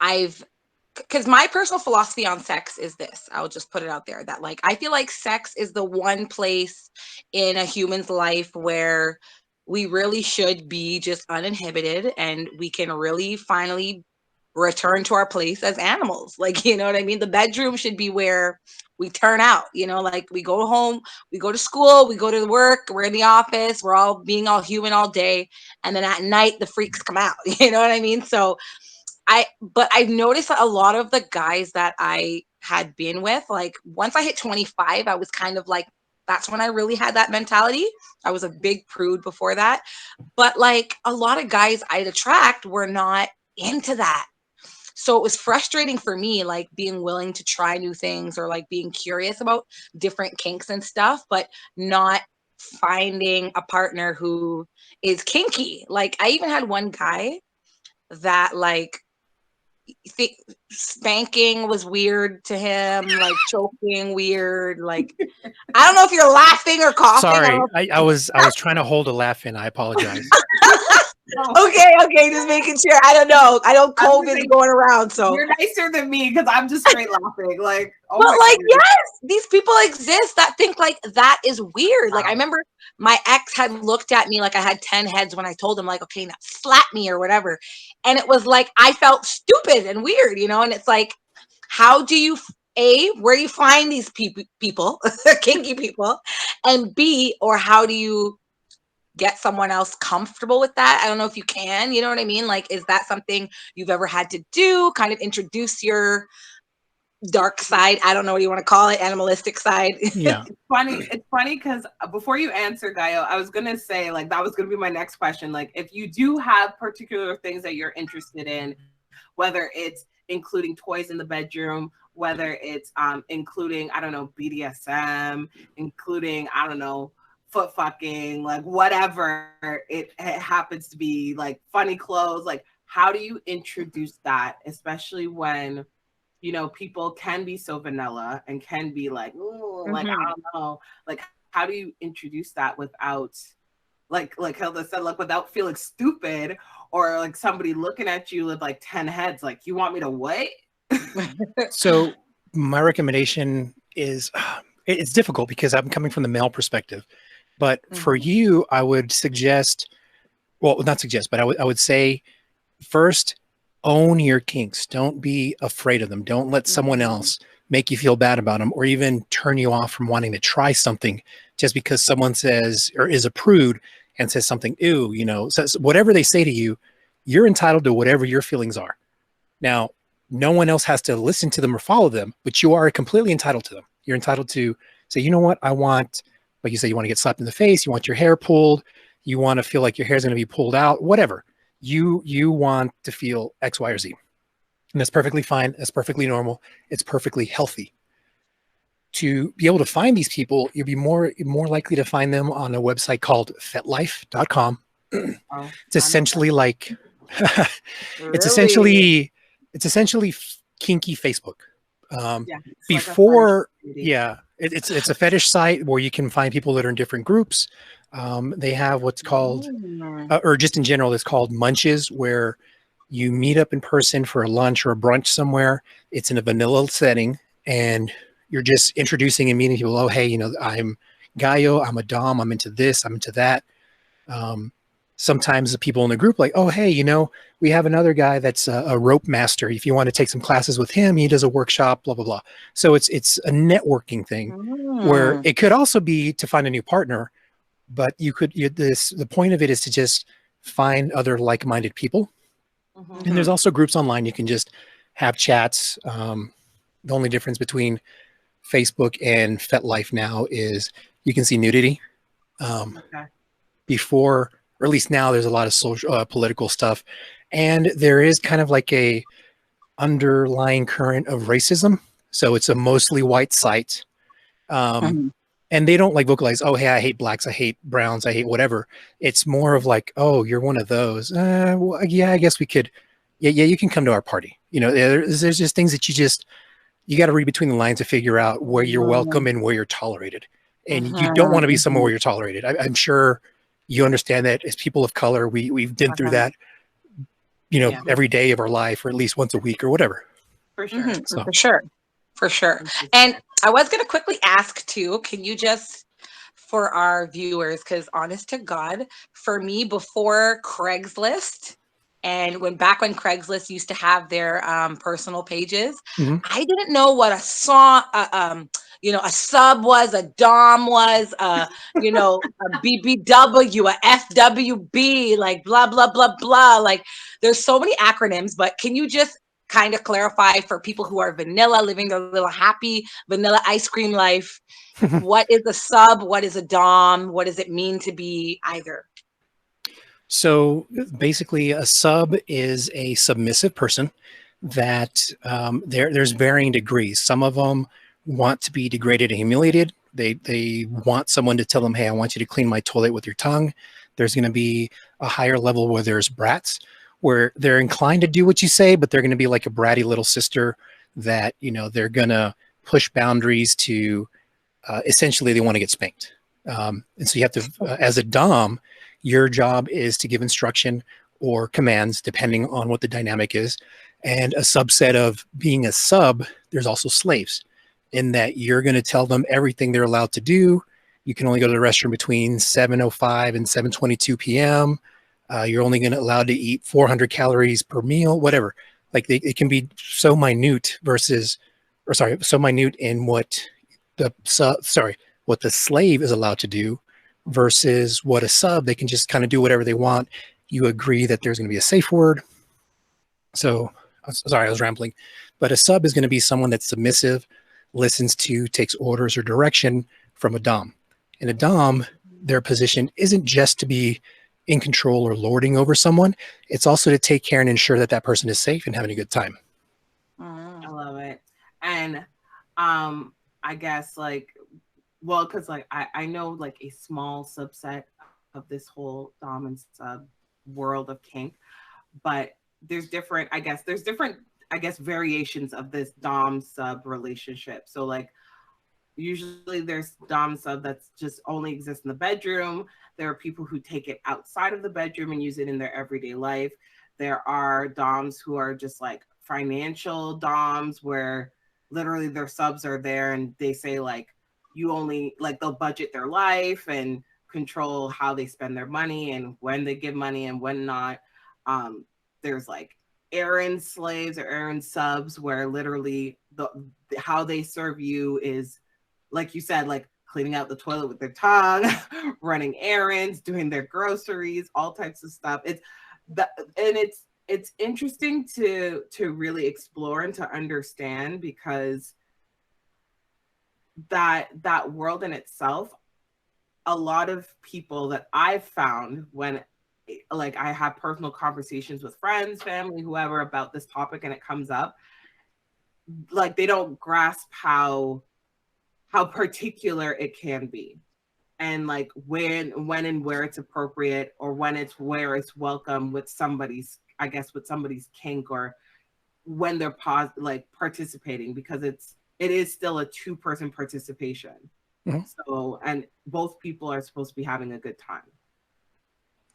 because my personal philosophy on sex is this, I'll just put it out there, that like I feel like sex is the one place in a human's life where we really should be just uninhibited and we can really finally return to our place as animals. Like, you know what I mean? The bedroom should be where we turn out, like we go home, we go to school, we go to work, we're in the office, we're all being all human all day. And then at night, the freaks come out, you know what I mean? So but I've noticed that a lot of the guys that I had been with, like once I hit 25, I was kind of like, that's when I really had that mentality. I was a big prude before that. But like a lot of guys I'd attract were not into that. So it was frustrating for me, like being willing to try new things or like being curious about different kinks and stuff, but not finding a partner who is kinky. Like I even had one guy that like spanking was weird to him, like choking weird. Like I don't know if you're laughing or coughing. Sorry, I was trying to hold a laugh in. I apologize. Okay, just making sure. I don't know. I don't COVID going around, so you're nicer than me because I'm just straight laughing. Like, but like, goodness. Yes, these people exist that think like that is weird. Wow. Like, I remember my ex had looked at me like I had 10 heads when I told him, like, okay, now slap me or whatever, and it was like I felt stupid and weird, And it's like, how do you where do you find these people, kinky people, and B, or how do you get someone else comfortable with that? I don't know if you can, you know what I mean? Like, is that something you've ever had to do? Kind of introduce your dark side. I don't know what you want to call it, animalistic side. Yeah. It's funny because before you answer, Gallo, I was gonna say like that was gonna be my next question. Like, if you do have particular things that you're interested in, whether it's including toys in the bedroom, whether it's including, I don't know, BDSM, including, I don't know, foot fucking, like whatever it happens to be, like funny clothes, like how do you introduce that, especially when people can be so vanilla and can be like, ooh, like I don't know, like how do you introduce that without like Hilda said, like without feeling stupid or like somebody looking at you with like 10 heads, like you want me to wait? So my recommendation is, it's difficult because I'm coming from the male perspective. But for you, I would suggest, well, not suggest, but I would say first, own your kinks. Don't be afraid of them. Don't let someone else make you feel bad about them or even turn you off from wanting to try something just because someone says or is a prude and says something, ew, says whatever they say to you, you're entitled to whatever your feelings are. Now, No one else has to listen to them or follow them, but you are completely entitled to them. You're entitled to say, you know what, I want, like you say, you want to get slapped in the face, you want your hair pulled, you want to feel like your hair is going to be pulled out, whatever. You want to feel X, Y, or Z. And that's perfectly fine. That's perfectly normal. It's perfectly healthy. To be able to find these people, you'll be more likely to find them on a website called fetlife.com. It's essentially like it's essentially kinky Facebook. Before, it's a fetish site where you can find people that are in different groups. They have what's called, or just in general, it's called munches, where you meet up in person for a lunch or a brunch somewhere. It's in a vanilla setting, and you're just introducing and meeting people. Oh, hey, you know, I'm Gallo, I'm a Dom, I'm into this, I'm into that. Sometimes the people in the group like, oh, hey, you know, we have another guy that's a rope master. If you want to take some classes with him, he does a workshop, blah, blah, blah. So it's a networking thing where it could also be to find a new partner, but the point of it is to just find other like-minded people. And there's also groups online. You can just have chats. The only difference between Facebook and FetLife now is you can see nudity. Before, or at least now, there's a lot of social, political stuff, and there is kind of like a underlying current of racism. So it's a mostly white site, and they don't like vocalize, oh, hey, I hate blacks, I hate browns, I hate whatever. It's more of like, oh, you're one of those. Well, yeah, I guess we could. Yeah, you can come to our party. You know, there's just things that you got to read between the lines to figure out where you're welcome and where you're tolerated. And you don't want to be somewhere where you're tolerated. I'm sure you understand that as people of color, we've been through that, you know, every day of our life, or at least once a week or whatever. For sure. So. For sure. And I was going to quickly ask too, can you just, for our viewers, because honest to God, for me, before Craigslist, and back when Craigslist used to have their personal pages, I didn't know what a song, you know, a sub was, a dom was, you know, a BBW, a FWB, like blah, blah, blah, blah. Like there's so many acronyms, but can you just kind of clarify for people who are vanilla, living their little happy vanilla ice cream life, what is a sub? What is a dom? What does it mean to be either? So basically, a sub is a submissive person that there's varying degrees. Some of them want to be degraded and humiliated. They want someone to tell them, hey, I want you to clean my toilet with your tongue. There's going to be a higher level where there's brats, where they're inclined to do what you say, but they're going to be like a bratty little sister that, you know, they're going to push boundaries to essentially they want to get spanked. And so you have to, as a dom, your job is to give instruction or commands depending on what the dynamic is. And a subset of being a sub, there's also slaves, in that you're going to tell them everything they're allowed to do. You can only go to the restroom between 7:05 and 7:22 p.m. You're only allowed to eat 400 calories per meal, whatever. Like it can be so minute so minute in what the slave is allowed to do versus what a sub, they can just kind of do whatever they want. You agree that there's going to be a safe word. So, sorry, I was rambling. But a sub is going to be someone that's submissive, listens to, takes orders or direction from a dom. And a dom, their position isn't just to be in control or lording over someone. It's also to take care and ensure that that person is safe and having a good time. I love it. And I guess well, because like I know like a small subset of this whole dom and sub world of kink, but there's different variations of this dom sub relationship. So like usually there's dom sub that's just only exists in the bedroom. There are people who take it outside of the bedroom and use it in their everyday life. There are doms who are just like financial doms where literally their subs are there and they say like, you only like they'll budget their life and control how they spend their money and when they give money and when not. There's like errand slaves or errand subs where literally how they serve you is, like you said, like cleaning out the toilet with their tongue, running errands, doing their groceries, all types of stuff. it's interesting to really explore and to understand, because that world in itself, a lot of people that I've found when like I have personal conversations with friends, family, whoever about this topic and it comes up, like they don't grasp how particular it can be, and like when and where it's appropriate, or when it's where it's welcome with somebody's, I guess, with somebody's kink, or when they're like participating, because it is still a two-person participation. Mm-hmm. So, and both people are supposed to be having a good time.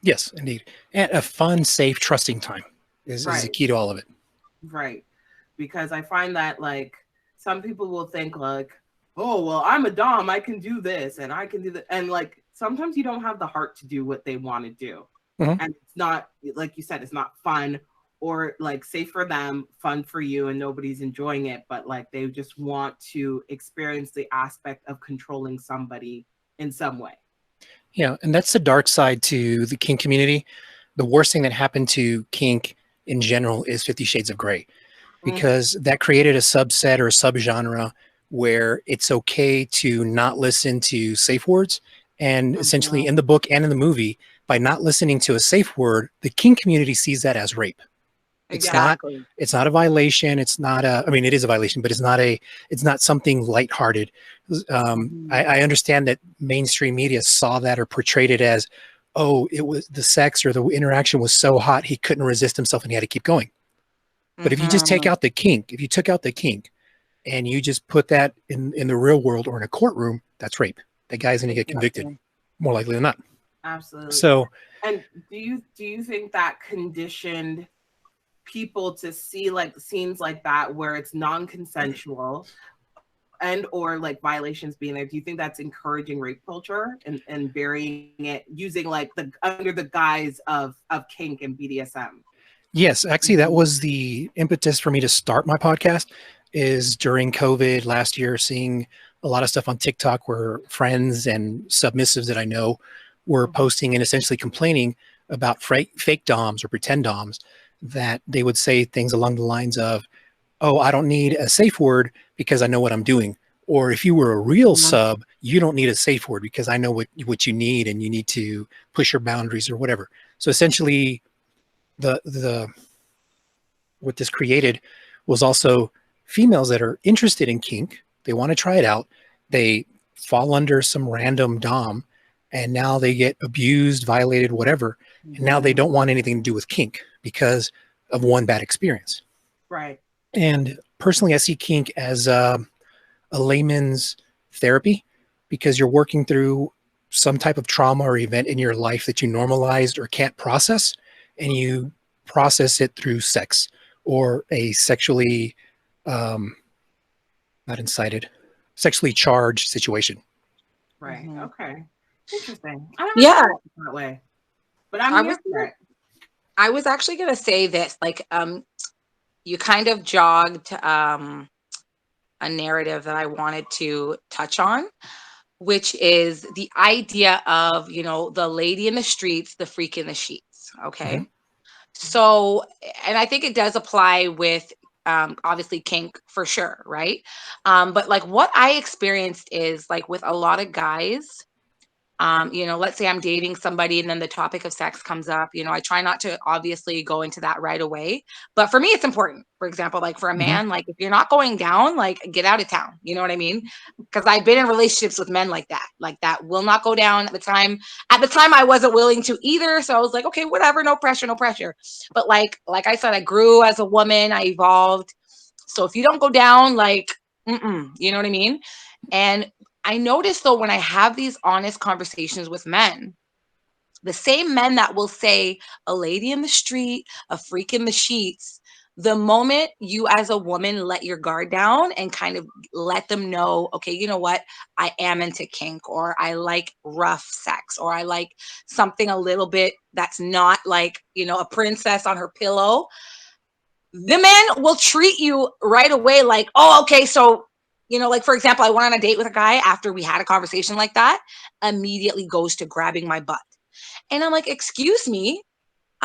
Yes, indeed. And a fun, safe, trusting time is the key to all of it. Right. Because I find that like some people will think like, oh, well, I'm a dom, I can do this and I can do that. And like sometimes you don't have the heart to do what they want to do. Mm-hmm. And it's not, like you said, it's not fun, or like safe for them, fun for you, and nobody's enjoying it, but like they just want to experience the aspect of controlling somebody in some way. Yeah, and that's the dark side to the kink community. The worst thing that happened to kink in general is 50 Shades of Grey, because that created a subset or a subgenre where it's okay to not listen to safe words. And essentially in the book and in the movie, by not listening to a safe word, the kink community sees that as rape. Exactly. It's not a violation. It's not I mean, it is a violation, but it's not something lighthearted. I understand that mainstream media saw that or portrayed it as, oh, it was the sex or the interaction was so hot, he couldn't resist himself and he had to keep going. But if you just take out the kink, if you took out the kink and you just put that in the real world or in a courtroom, that's rape. That guy's going to get convicted more likely than not. Absolutely. So, and do you think that conditioned people to see like scenes like that where it's non-consensual and or like violations being there, do you think that's encouraging rape culture and burying it using like the under the guise of kink and BDSM? Yes, actually that was the impetus for me to start my podcast, is during COVID last year, seeing a lot of stuff on TikTok where friends and submissives that I know were posting and essentially complaining about fake doms or pretend doms, that they would say things along the lines of, oh, I don't need a safe word because I know what I'm doing. Or if you were a real sub, you don't need a safe word because I know what you need and you need to push your boundaries or whatever. So essentially the what this created was also females that are interested in kink. They want to try it out. They fall under some random dom and now they get abused, violated, whatever. And now they don't want anything to do with kink because of one bad experience. Right. And personally, I see kink as a layman's therapy, because you're working through some type of trauma or event in your life that you normalized or can't process, and you process it through sex or a sexually not incited, sexually charged situation. Right. Okay. Interesting. I don't know that way, but I was actually going to say this, like, you kind of jogged a narrative that I wanted to touch on, which is the idea of, you know, the lady in the streets, the freak in the sheets. Okay. So, and I think it does apply with obviously kink for sure. Right. But like what I experienced is like with a lot of guys, you know, let's say I'm dating somebody and then the topic of sex comes up, you know, I try not to obviously go into that right away, but for me, it's important. For example, like for a man, like if you're not going down, like get out of town, you know what I mean? Because I've been in relationships with men like that will not go down. At the time I wasn't willing to either. So I was like, okay, whatever, no pressure. But like I said, I grew as a woman, I evolved. So if you don't go down, like, you know what I mean? And I notice though, when I have these honest conversations with men, the same men that will say a lady in the street, a freak in the sheets, the moment you as a woman let your guard down and kind of let them know, okay, you know what, I am into kink, or I like rough sex, or I like something a little bit that's not like, you know, a princess on her pillow, the men will treat you right away like, oh, okay, so, you know, like, for example, I went on a date with a guy after we had a conversation like that, immediately goes to grabbing my butt. And I'm like, excuse me,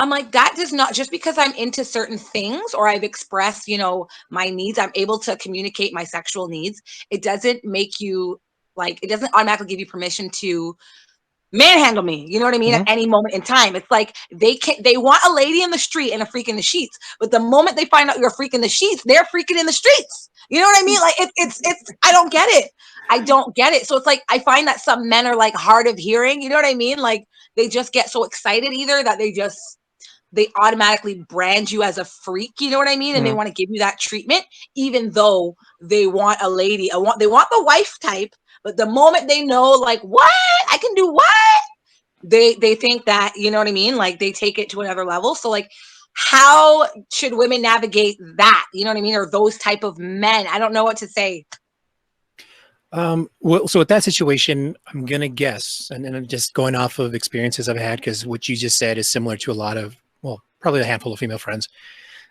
I'm like, that does not, just because I'm into certain things or I've expressed, you know, my needs, I'm able to communicate my sexual needs. It doesn't make you like, it doesn't automatically give you permission to manhandle me. You know what I mean? At any moment in time. It's like they want a lady in the street and a freak in the sheets. But the moment they find out you're a freak in the sheets, they're freaking in the streets. You know what I mean? Like it's I don't get it. I don't get it. So it's like I find that some men are like hard of hearing. You know what I mean? Like they just get so excited either that they automatically brand you as a freak, you know what I mean? And they want to give you that treatment, even though they want a lady, they want the wife type, but the moment they know, like, what? I can do what? They think that, you know what I mean? Like they take it to another level. So like, how should women navigate that? You know what I mean? Or those type of men? I don't know what to say. Well, so with that situation, I'm going to guess, and I'm just going off of experiences I've had, because what you just said is similar to a lot of, well, probably a handful of female friends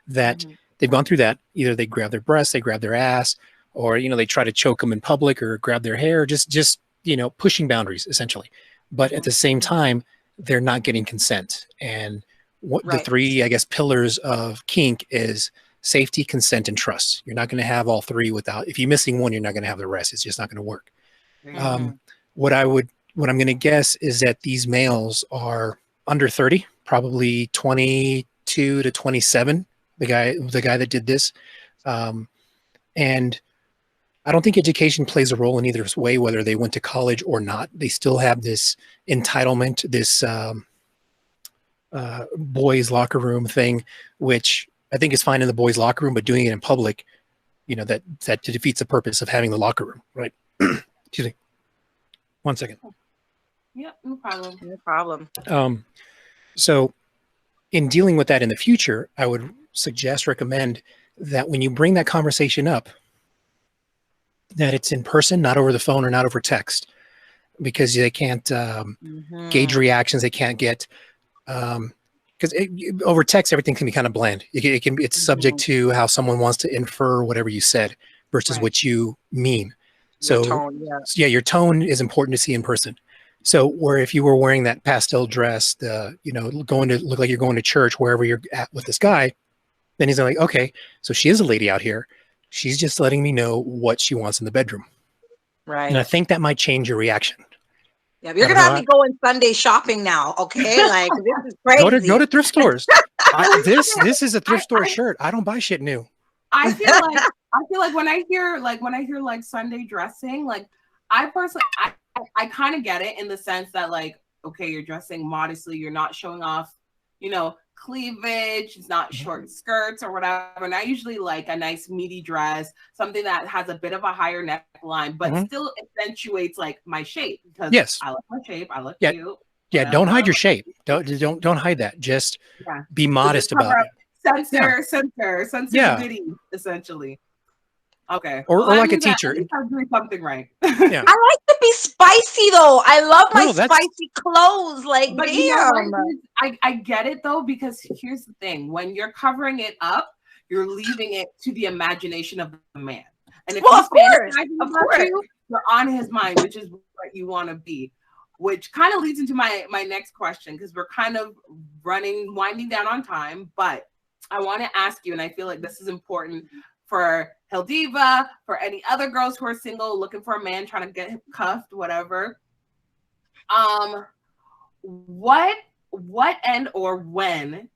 that they've gone through that. Either they grab their breasts, they grab their ass, or, you know, they try to choke them in public or grab their hair, just, you know, pushing boundaries essentially. But at the same time, they're not getting consent. And what the three, I guess, pillars of kink is safety, consent, and trust. You're not going to have all three without, if you're missing one, you're not going to have the rest. It's just not going to work. What I'm going to guess is that these males are under 30, probably 22 to 27, the guy that did this. And I don't think education plays a role in either way, whether they went to college or not. They still have this entitlement, this boys' locker room thing, which I think is fine in the boys' locker room, but doing it in public, you know, that defeats the purpose of having the locker room, right? Excuse me. 1 second. Yeah, no problem. No problem. So in dealing with that in the future, I would recommend that when you bring that conversation up, that it's in person, not over the phone or not over text, because they can't gauge reactions. They can't get, because over text, everything can be kind of bland. It's subject to how someone wants to infer whatever you said versus what you mean. So your tone, your tone is important to see in person. So where if you were wearing that pastel dress, you know, going to look like you're going to church wherever you're at with this guy, then he's like, okay, so she is a lady out here. She's just letting me know what she wants in the bedroom. Right. And I think that might change your reaction. Yeah, you're gonna have me going Sunday shopping now, okay? Like this is crazy. Go to thrift stores. This is a thrift store shirt. I don't buy shit new. I feel like when I hear Sunday dressing, like I personally I kind of get it in the sense that like, okay, you're dressing modestly, you're not showing off, you know, cleavage, it's not short skirts or whatever. And I usually like a nice meaty dress, something that has a bit of a higher neckline, but still accentuates like my shape, because I like my shape, I look cute. Yeah, whatever. don't hide your shape. Don't hide that. Just be modest about it. Censor the goodie, essentially. Okay. Or like a teacher. I'm doing something right. Yeah. I like to be spicy though. I love my spicy clothes. Like, but damn. You know what? I get it though, because here's the thing: when you're covering it up, you're leaving it to the imagination of the man. And if of course, you're on his mind, which is what you want to be. Which kind of leads into my next question, because we're kind of winding down on time, but I want to ask you, and I feel like this is important for HilDiva, for any other girls who are single, looking for a man, trying to get cuffed, whatever. What and or when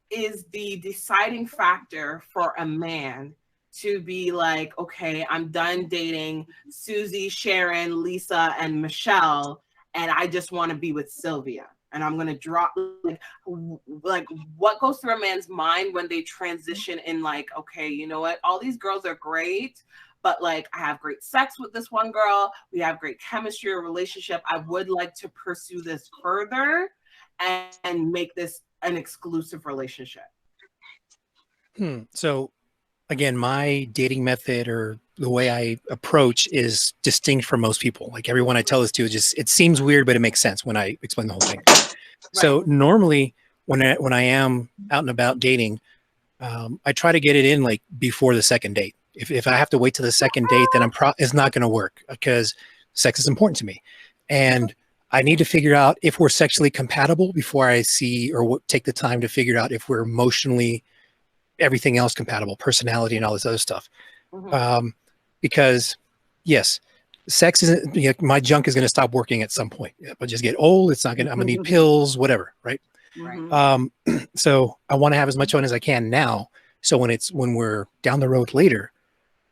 is the deciding factor for a man to be like, okay, I'm done dating Susie, Sharon, Lisa, and Michelle, and I just want to be with Sylvia? And I'm going to drop, like what goes through a man's mind when they transition in, like, okay, you know what? All these girls are great, but like I have great sex with this one girl. We have great chemistry or relationship. I would like to pursue this further and make this an exclusive relationship. So again, my dating method or the way I approach is distinct from most people. Like everyone I tell this to, it seems weird, but it makes sense when I explain the whole thing. So normally when I am out and about dating, I try to get it in like before the second date. If I have to wait till the second date, then it's not going to work, because sex is important to me. And I need to figure out if we're sexually compatible before I see or take the time to figure out if we're emotionally, everything else compatible, personality and all this other stuff. Because yes, sex isn't, you know, my junk is going to stop working at some point. If I just get old, it's not going to, I'm going to need pills, whatever. Right. So I want to have as much fun as I can now. So when we're down the road later,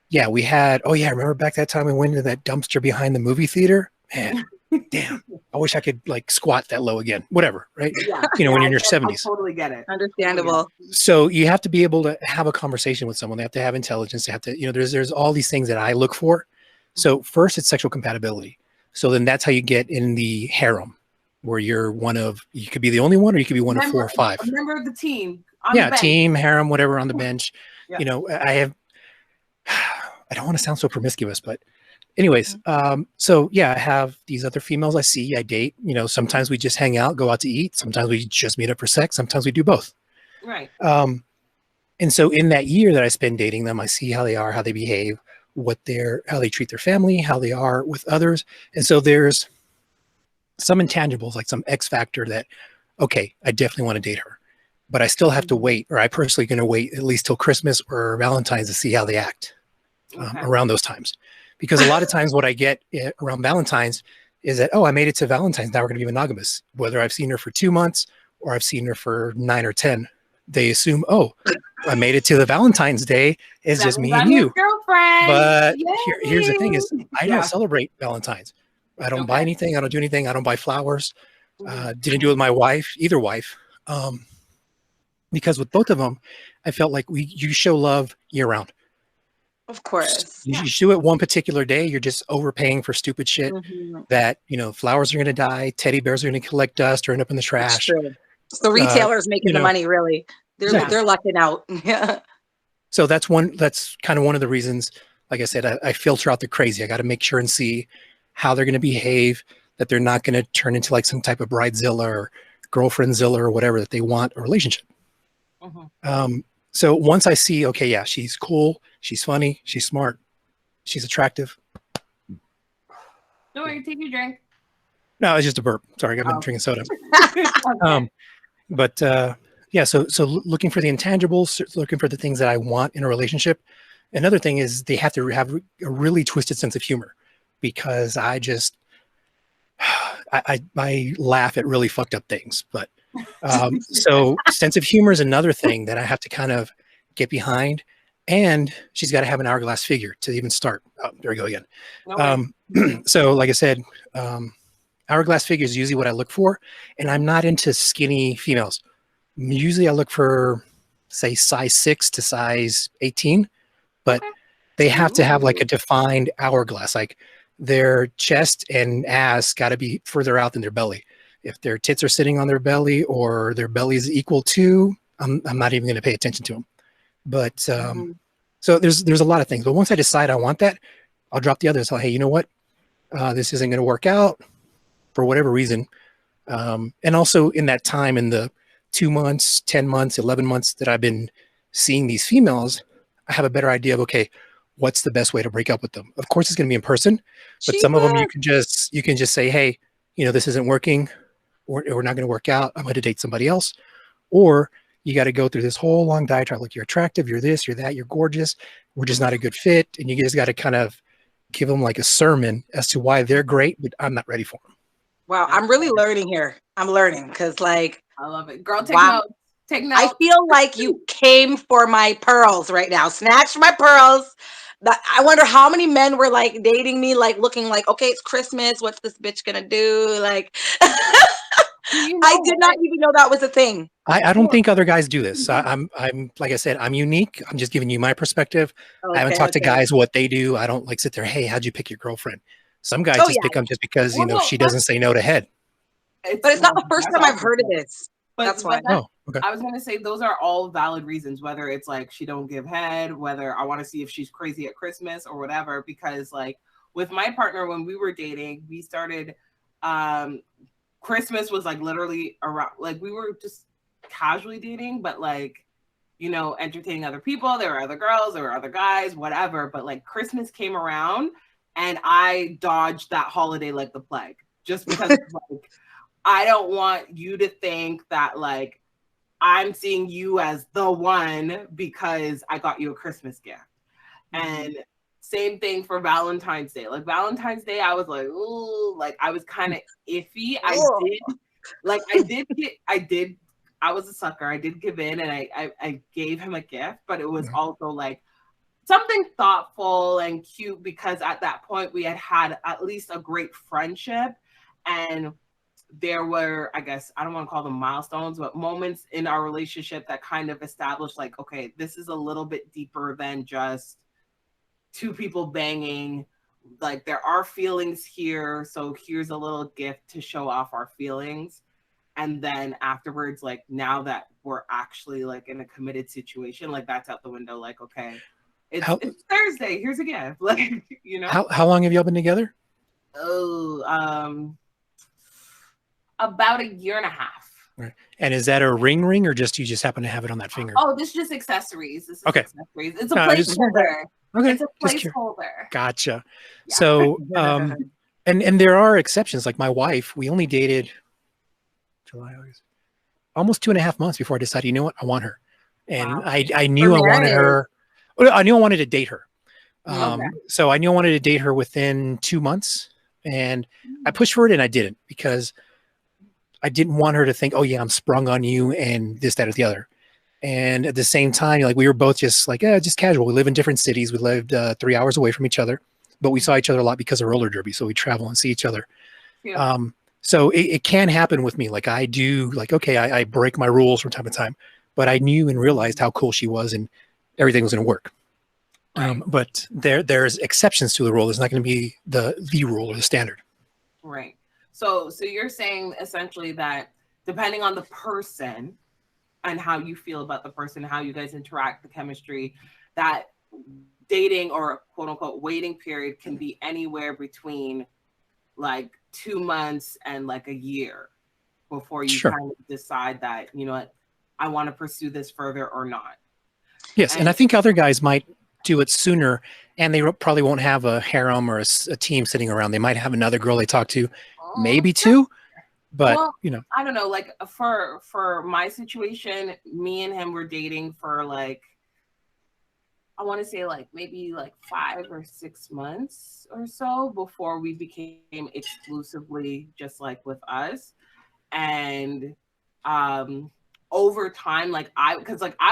yeah, we had, oh yeah, remember back that time we went into that dumpster behind the movie theater? Man, damn, I wish I could like squat that low again, whatever, right? Yeah. You know, when you're in your 70s. I totally get it. Understandable. So you have to be able to have a conversation with someone. They have to have intelligence. They have to, you know, there's all these things that I look for. So first it's sexual compatibility. So then that's how you get in the harem, where you're one of, you could be the only one, or you could be one of 4 or 5. A member of the team. Yeah, team, harem, whatever, on the bench. Yeah. You know, I don't want to sound so promiscuous, but anyways, so yeah, I have these other females I see, I date, you know, sometimes we just hang out, go out to eat. Sometimes we just meet up for sex. Sometimes we do both. Right. And so in that year that I spend dating them, I see how they are, how they behave, how they treat their family, how they are with others. And so there's some intangibles, like some X factor that, okay, I definitely want to date her, but I still have to wait, or I personally going to wait at least till Christmas or Valentine's to see how they act around those times. Because a lot of times what I get around Valentine's is that, oh, I made it to Valentine's. Now we're going to be monogamous. Whether I've seen her for 2 months or I've seen her for 9 or 10, they assume, oh, I made it to the Valentine's Day. It's just me and you. Girlfriend. But here's the thing is I don't celebrate Valentine's. I don't buy anything. I don't do anything. I don't buy flowers. Didn't do it with my wife, either wife. Because with both of them, I felt like you show love year round. Of course. You do it one particular day, you're just overpaying for stupid shit that, you know, flowers are going to die, teddy bears are going to collect dust or end up in the trash. The retailers making the money, really. They're lucking out. Yeah. So that's kind of one of the reasons, like I said, I filter out the crazy. I got to make sure and see how they're going to behave, that they're not going to turn into like some type of bridezilla or girlfriendzilla or whatever, that they want a relationship. So once I see, okay, yeah, she's cool, she's funny, she's smart, she's attractive. No, you take your drink. No, it's just a burp. Sorry, I've been drinking soda. But yeah, so looking for the intangibles, looking for the things that I want in a relationship. Another thing is they have to have a really twisted sense of humor, because I laugh at really fucked up things. But so sense of humor is another thing that I have to kind of get behind. And she's got to have an hourglass figure to even start. Oh, there we go again. So like I said, hourglass figure is usually what I look for. And I'm not into skinny females. Usually I look for, say, size 6 to size 18, but they have to have like a defined hourglass. Like their chest and ass got to be further out than their belly. If their tits are sitting on their belly or their belly is equal to, I'm not even going to pay attention to them. But so there's a lot of things. But once I decide I want that, I'll drop the others. Hey, you know what? This isn't going to work out for whatever reason. And also in that time, in the 2 months, 10 months, 11 months that I've been seeing these females, I have a better idea of, okay, what's the best way to break up with them? Of course, it's going to be in person, but some of them you can just say, hey, you know, this isn't working, or we're not going to work out. I'm going to date somebody else. Or you got to go through this whole long diatribe. Like, you're attractive, you're this, you're that, you're gorgeous. We're just not a good fit. And you just got to kind of give them like a sermon as to why they're great, but I'm not ready for them. Wow. I'm really learning here. I'm learning because, like, I love it. Girl, take notes. Take notes. I feel like you came for my pearls right now. Snatched my pearls. I wonder how many men were like dating me, like looking like, okay, it's Christmas. What's this bitch gonna do? Like, I did not even know that was a thing. I don't think other guys do this. I'm like I said, I'm unique. I'm just giving you my perspective. I haven't talked to guys what they do. I don't like sit there. Hey, how'd you pick your girlfriend? Some guys just pick them just because you know she doesn't say no to head. But it's not the first time I've heard of this. That's why. Okay. I was going to say those are all valid reasons, whether it's like she don't give head, whether I want to see if she's crazy at Christmas or whatever, because like with my partner, when we were dating, we started, Christmas was like literally around, like we were just casually dating, but like, you know, entertaining other people. There were other girls, there were other guys, whatever. But like Christmas came around and I dodged that holiday like the plague. just because like I don't want you to think that like I'm seeing you as the one because I got you a Christmas gift. And same thing for Valentine's Day. Like Valentine's Day, I was like, ooh, like I was kind of iffy. I was a sucker. I did give in and I gave him a gift, but it was also like something thoughtful and cute because at that point we had at least a great friendship, and there were, I guess, I don't want to call them milestones, but moments in our relationship that kind of established like, okay, this is a little bit deeper than just two people banging. Like there are feelings here. So here's a little gift to show off our feelings. And then afterwards, like now that we're actually like in a committed situation, like that's out the window. Like, okay, it's Thursday. Here's a gift. Like, you know, how long have y'all been together? About a year and a half. Right. And is that a ring or just you just happen to have it on that finger? Oh, this is just accessories. This is okay. Accessories. It's a placeholder. Okay. It's a placeholder. Gotcha. Yeah. So, and there are exceptions. Like my wife, we only dated July, August, almost 2.5 months before I decided, you know what, I want her. And I knew I wanted her. I knew I wanted to date her. So I knew I wanted to date her within 2 months, and I pushed for it and I didn't because I didn't want her to think, oh yeah, I'm sprung on you and this, that, or the other. And at the same time, like we were both just like, just casual. We live in different cities. We lived 3 hours away from each other, but we saw each other a lot because of roller derby. So we travel and see each other. Yeah. So it can happen with me. Like I do, like, okay, I break my rules from time to time, but I knew and realized how cool she was and everything was going to work. Right. But there's exceptions to the rule. There's not going to be the rule or the standard. Right. So you're saying essentially that depending on the person and how you feel about the person, how you guys interact, the chemistry, that dating or quote unquote waiting period can be anywhere between like 2 months and like a year before you kind of decide that, you know what, I want to pursue this further or not. Yes. And I think other guys might do it sooner, and they probably won't have a harem or a team sitting around. They might have another girl they talk to, maybe two, but you know, I don't know. Like for my situation, me and him were dating for like, I want to say like maybe like 5 or 6 months or so before we became exclusively just like with us. And over time, like I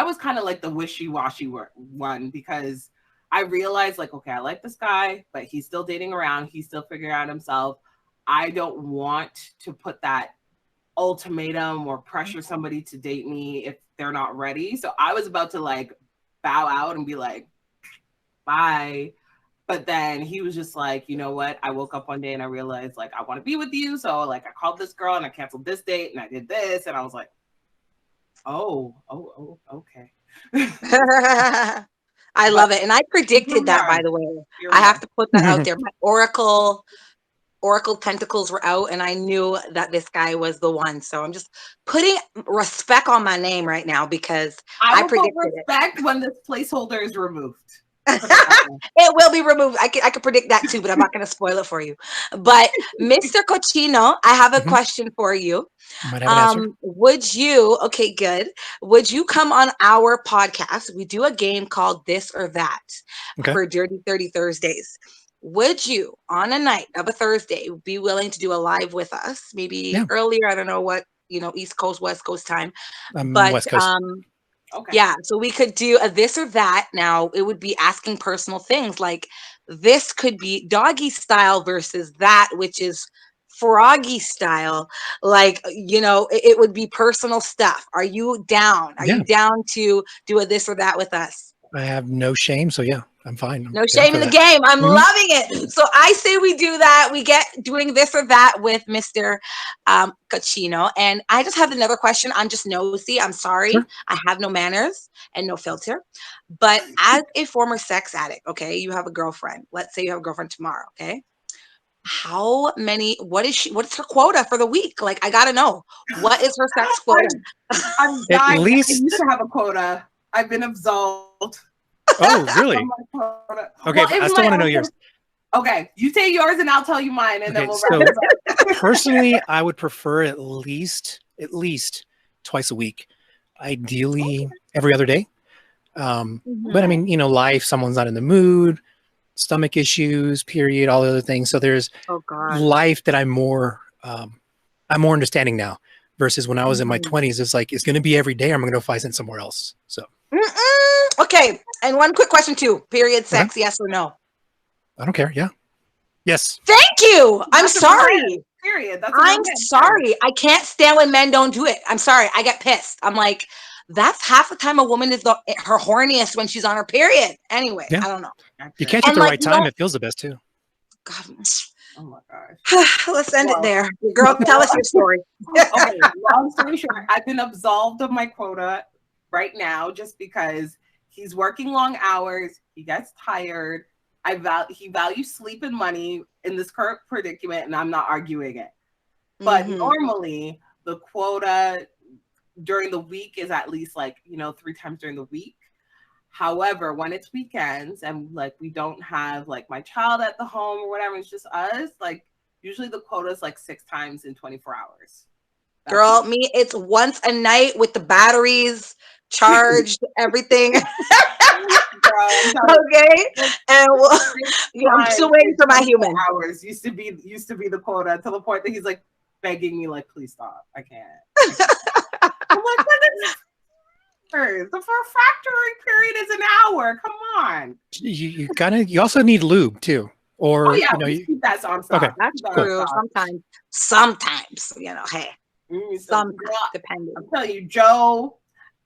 was kind of like the wishy-washy one because I realized like, okay, I like this guy, but he's still dating around. He's still figuring out himself. I don't want to put that ultimatum or pressure somebody to date me if they're not ready. So I was about to like bow out and be like, bye. But then he was just like, you know what? I woke up one day and I realized like, I want to be with you. So like I called this girl and I canceled this date and I did this. And I was like, oh, okay. I love it. And I predicted that, by the way. I have to put that out there. My Oracle tentacles were out and I knew that this guy was the one. So I'm just putting respect on my name right now because I predicted respect when this placeholder is removed. It will be removed. I could predict that too, but I'm not going to spoil it for you. But Mr. Cochino, I have a question for you. Would you, okay, good. Would you come on our podcast? We do a game called This or That for Dirty 30 Thursdays. Would you, on a night of a Thursday, be willing to do a live with us? Maybe earlier, I don't know what, East Coast, West Coast time. But West Coast. Yeah, so we could do a this or that. Now, it would be asking personal things like this could be doggy style versus that, which is froggy style. Like, it would be personal stuff. Are you down? Are you down to do a this or that with us? I have no shame, so yeah, I'm fine. No shame in the game. I'm loving it. So I say we do that. We get doing this or that with Mr. Cochino. And I just have another question. I'm just nosy. I'm sorry. Sure. I have no manners and no filter. But as a former sex addict, okay, you have a girlfriend. Let's say you have a girlfriend tomorrow, okay? What's her quota for the week? Like, I gotta know. What is her sex quota? I'm dying. I used to have a quota. I've been absolved. Oh, really? Okay, I still want to know yours. Okay, you say yours and I'll tell you mine, and then we'll Personally, I would prefer at least twice a week, ideally every other day. But I mean, you know, life, someone's not in the mood, stomach issues, period, all the other things. So there's life that I'm more understanding now versus when I was in my 20s. It's like, it's going to be every day. Or I'm going to go find it somewhere else. So. Okay. And one quick question too, period sex, yes or no? I don't care. Yeah. Yes. Thank you. I'm sorry. Period. I'm sorry. I can't stand when men don't do it. I'm sorry. I get pissed. I'm like, that's half the time a woman is her horniest when she's on her period. Anyway, I don't know. You catch it at the right time. It feels the best too. God. Oh my gosh. Let's end it there. Girl, tell us your story. Okay, long story short, I've been absolved of my quota right now just because he's working long hours. He gets tired. He values sleep and money in this current predicament, and I'm not arguing it. But normally the quota during the week is at least like, 3 times during the week. However, when it's weekends and like we don't have like my child at the home or whatever, it's just us, like usually the quota is like 6 times in 24 hours. That's Girl, it's once a night with the batteries charged, everything. Okay, and I'm still waiting for my human. Hours used to be the quota to the point that he's like begging me, like, please stop. I can't. I'm like, the refractory period is an hour. Come on. You also need lube too. Or keep that on stop. Okay. That's true. Sometimes, hey. Some depending. I'm telling you, Joe,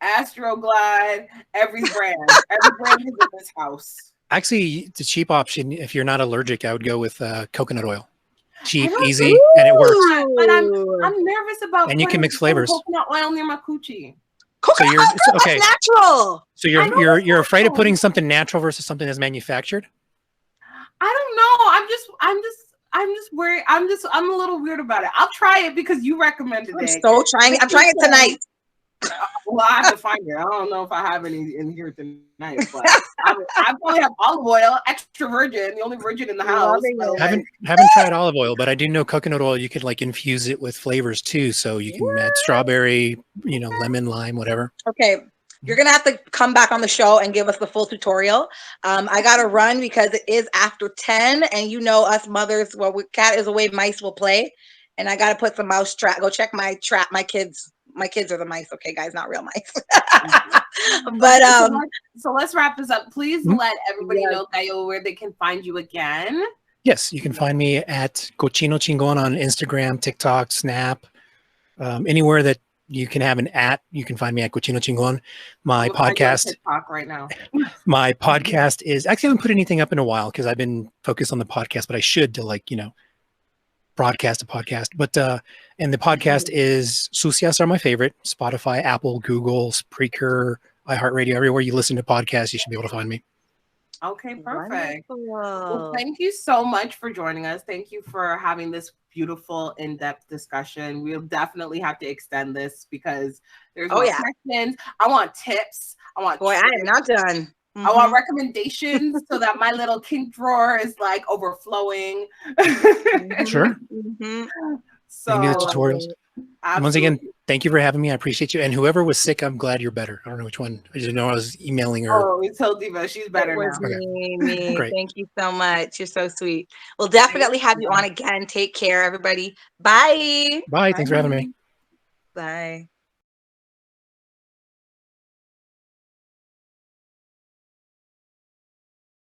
Astroglide, every brand is in this house. Actually, the cheap option, if you're not allergic, I would go with coconut oil. Cheap, easy, and it works. But I'm nervous about. And you can mix flavors. Coconut oil near my coochie. Coconut oil, that's natural. So you're afraid of putting something natural versus something that's manufactured? I don't know. I'm just worried. I'm a little weird about it. I'll try it because you recommended it. I'm trying it tonight. Well, I have to find it. I don't know if I have any in here tonight, but I probably have olive oil, extra virgin, the only virgin in the house. So haven't tried olive oil, but I do know coconut oil. You could like infuse it with flavors too, so you can add strawberry, lemon, lime, whatever. Okay, you're gonna have to come back on the show and give us the full tutorial. I gotta run because it is after 10, and us mothers, cat is away, mice will play, and I gotta put some mouse trap. Go check my trap. My kids are the mice, okay, guys, not real mice. But so let's wrap this up. Please let everybody know, Gallo, where they can find you again. Yes, you can find me at Cochino Chingon on Instagram, TikTok, Snap, anywhere that you can have an @ you can find me at Cochino Chingon. My podcast TikTok right now. My podcast is actually I haven't put anything up in a while because I've been focused on the podcast, but I should to broadcast a podcast. But and the podcast is Sucias are my favorite. Spotify, Apple, Google, Spreaker, iHeartRadio, everywhere you listen to podcasts, you should be able to find me. Okay, perfect. Well, thank you so much for joining us. Thank you for having this beautiful, in-depth discussion. We'll definitely have to extend this because there's more questions. I want tips. I am not done. I want recommendations so that my little kink drawer is like overflowing. Sure. So the tutorials. Once again, thank you for having me. I appreciate you. And whoever was sick, I'm glad you're better. I don't know which one. I just know I was emailing her. Oh, it's HilDiva. She's better now. Me. Great. Thank you so much. You're so sweet. We'll definitely have you on again. Take care, everybody. Bye. Bye. Thanks for having me. Bye.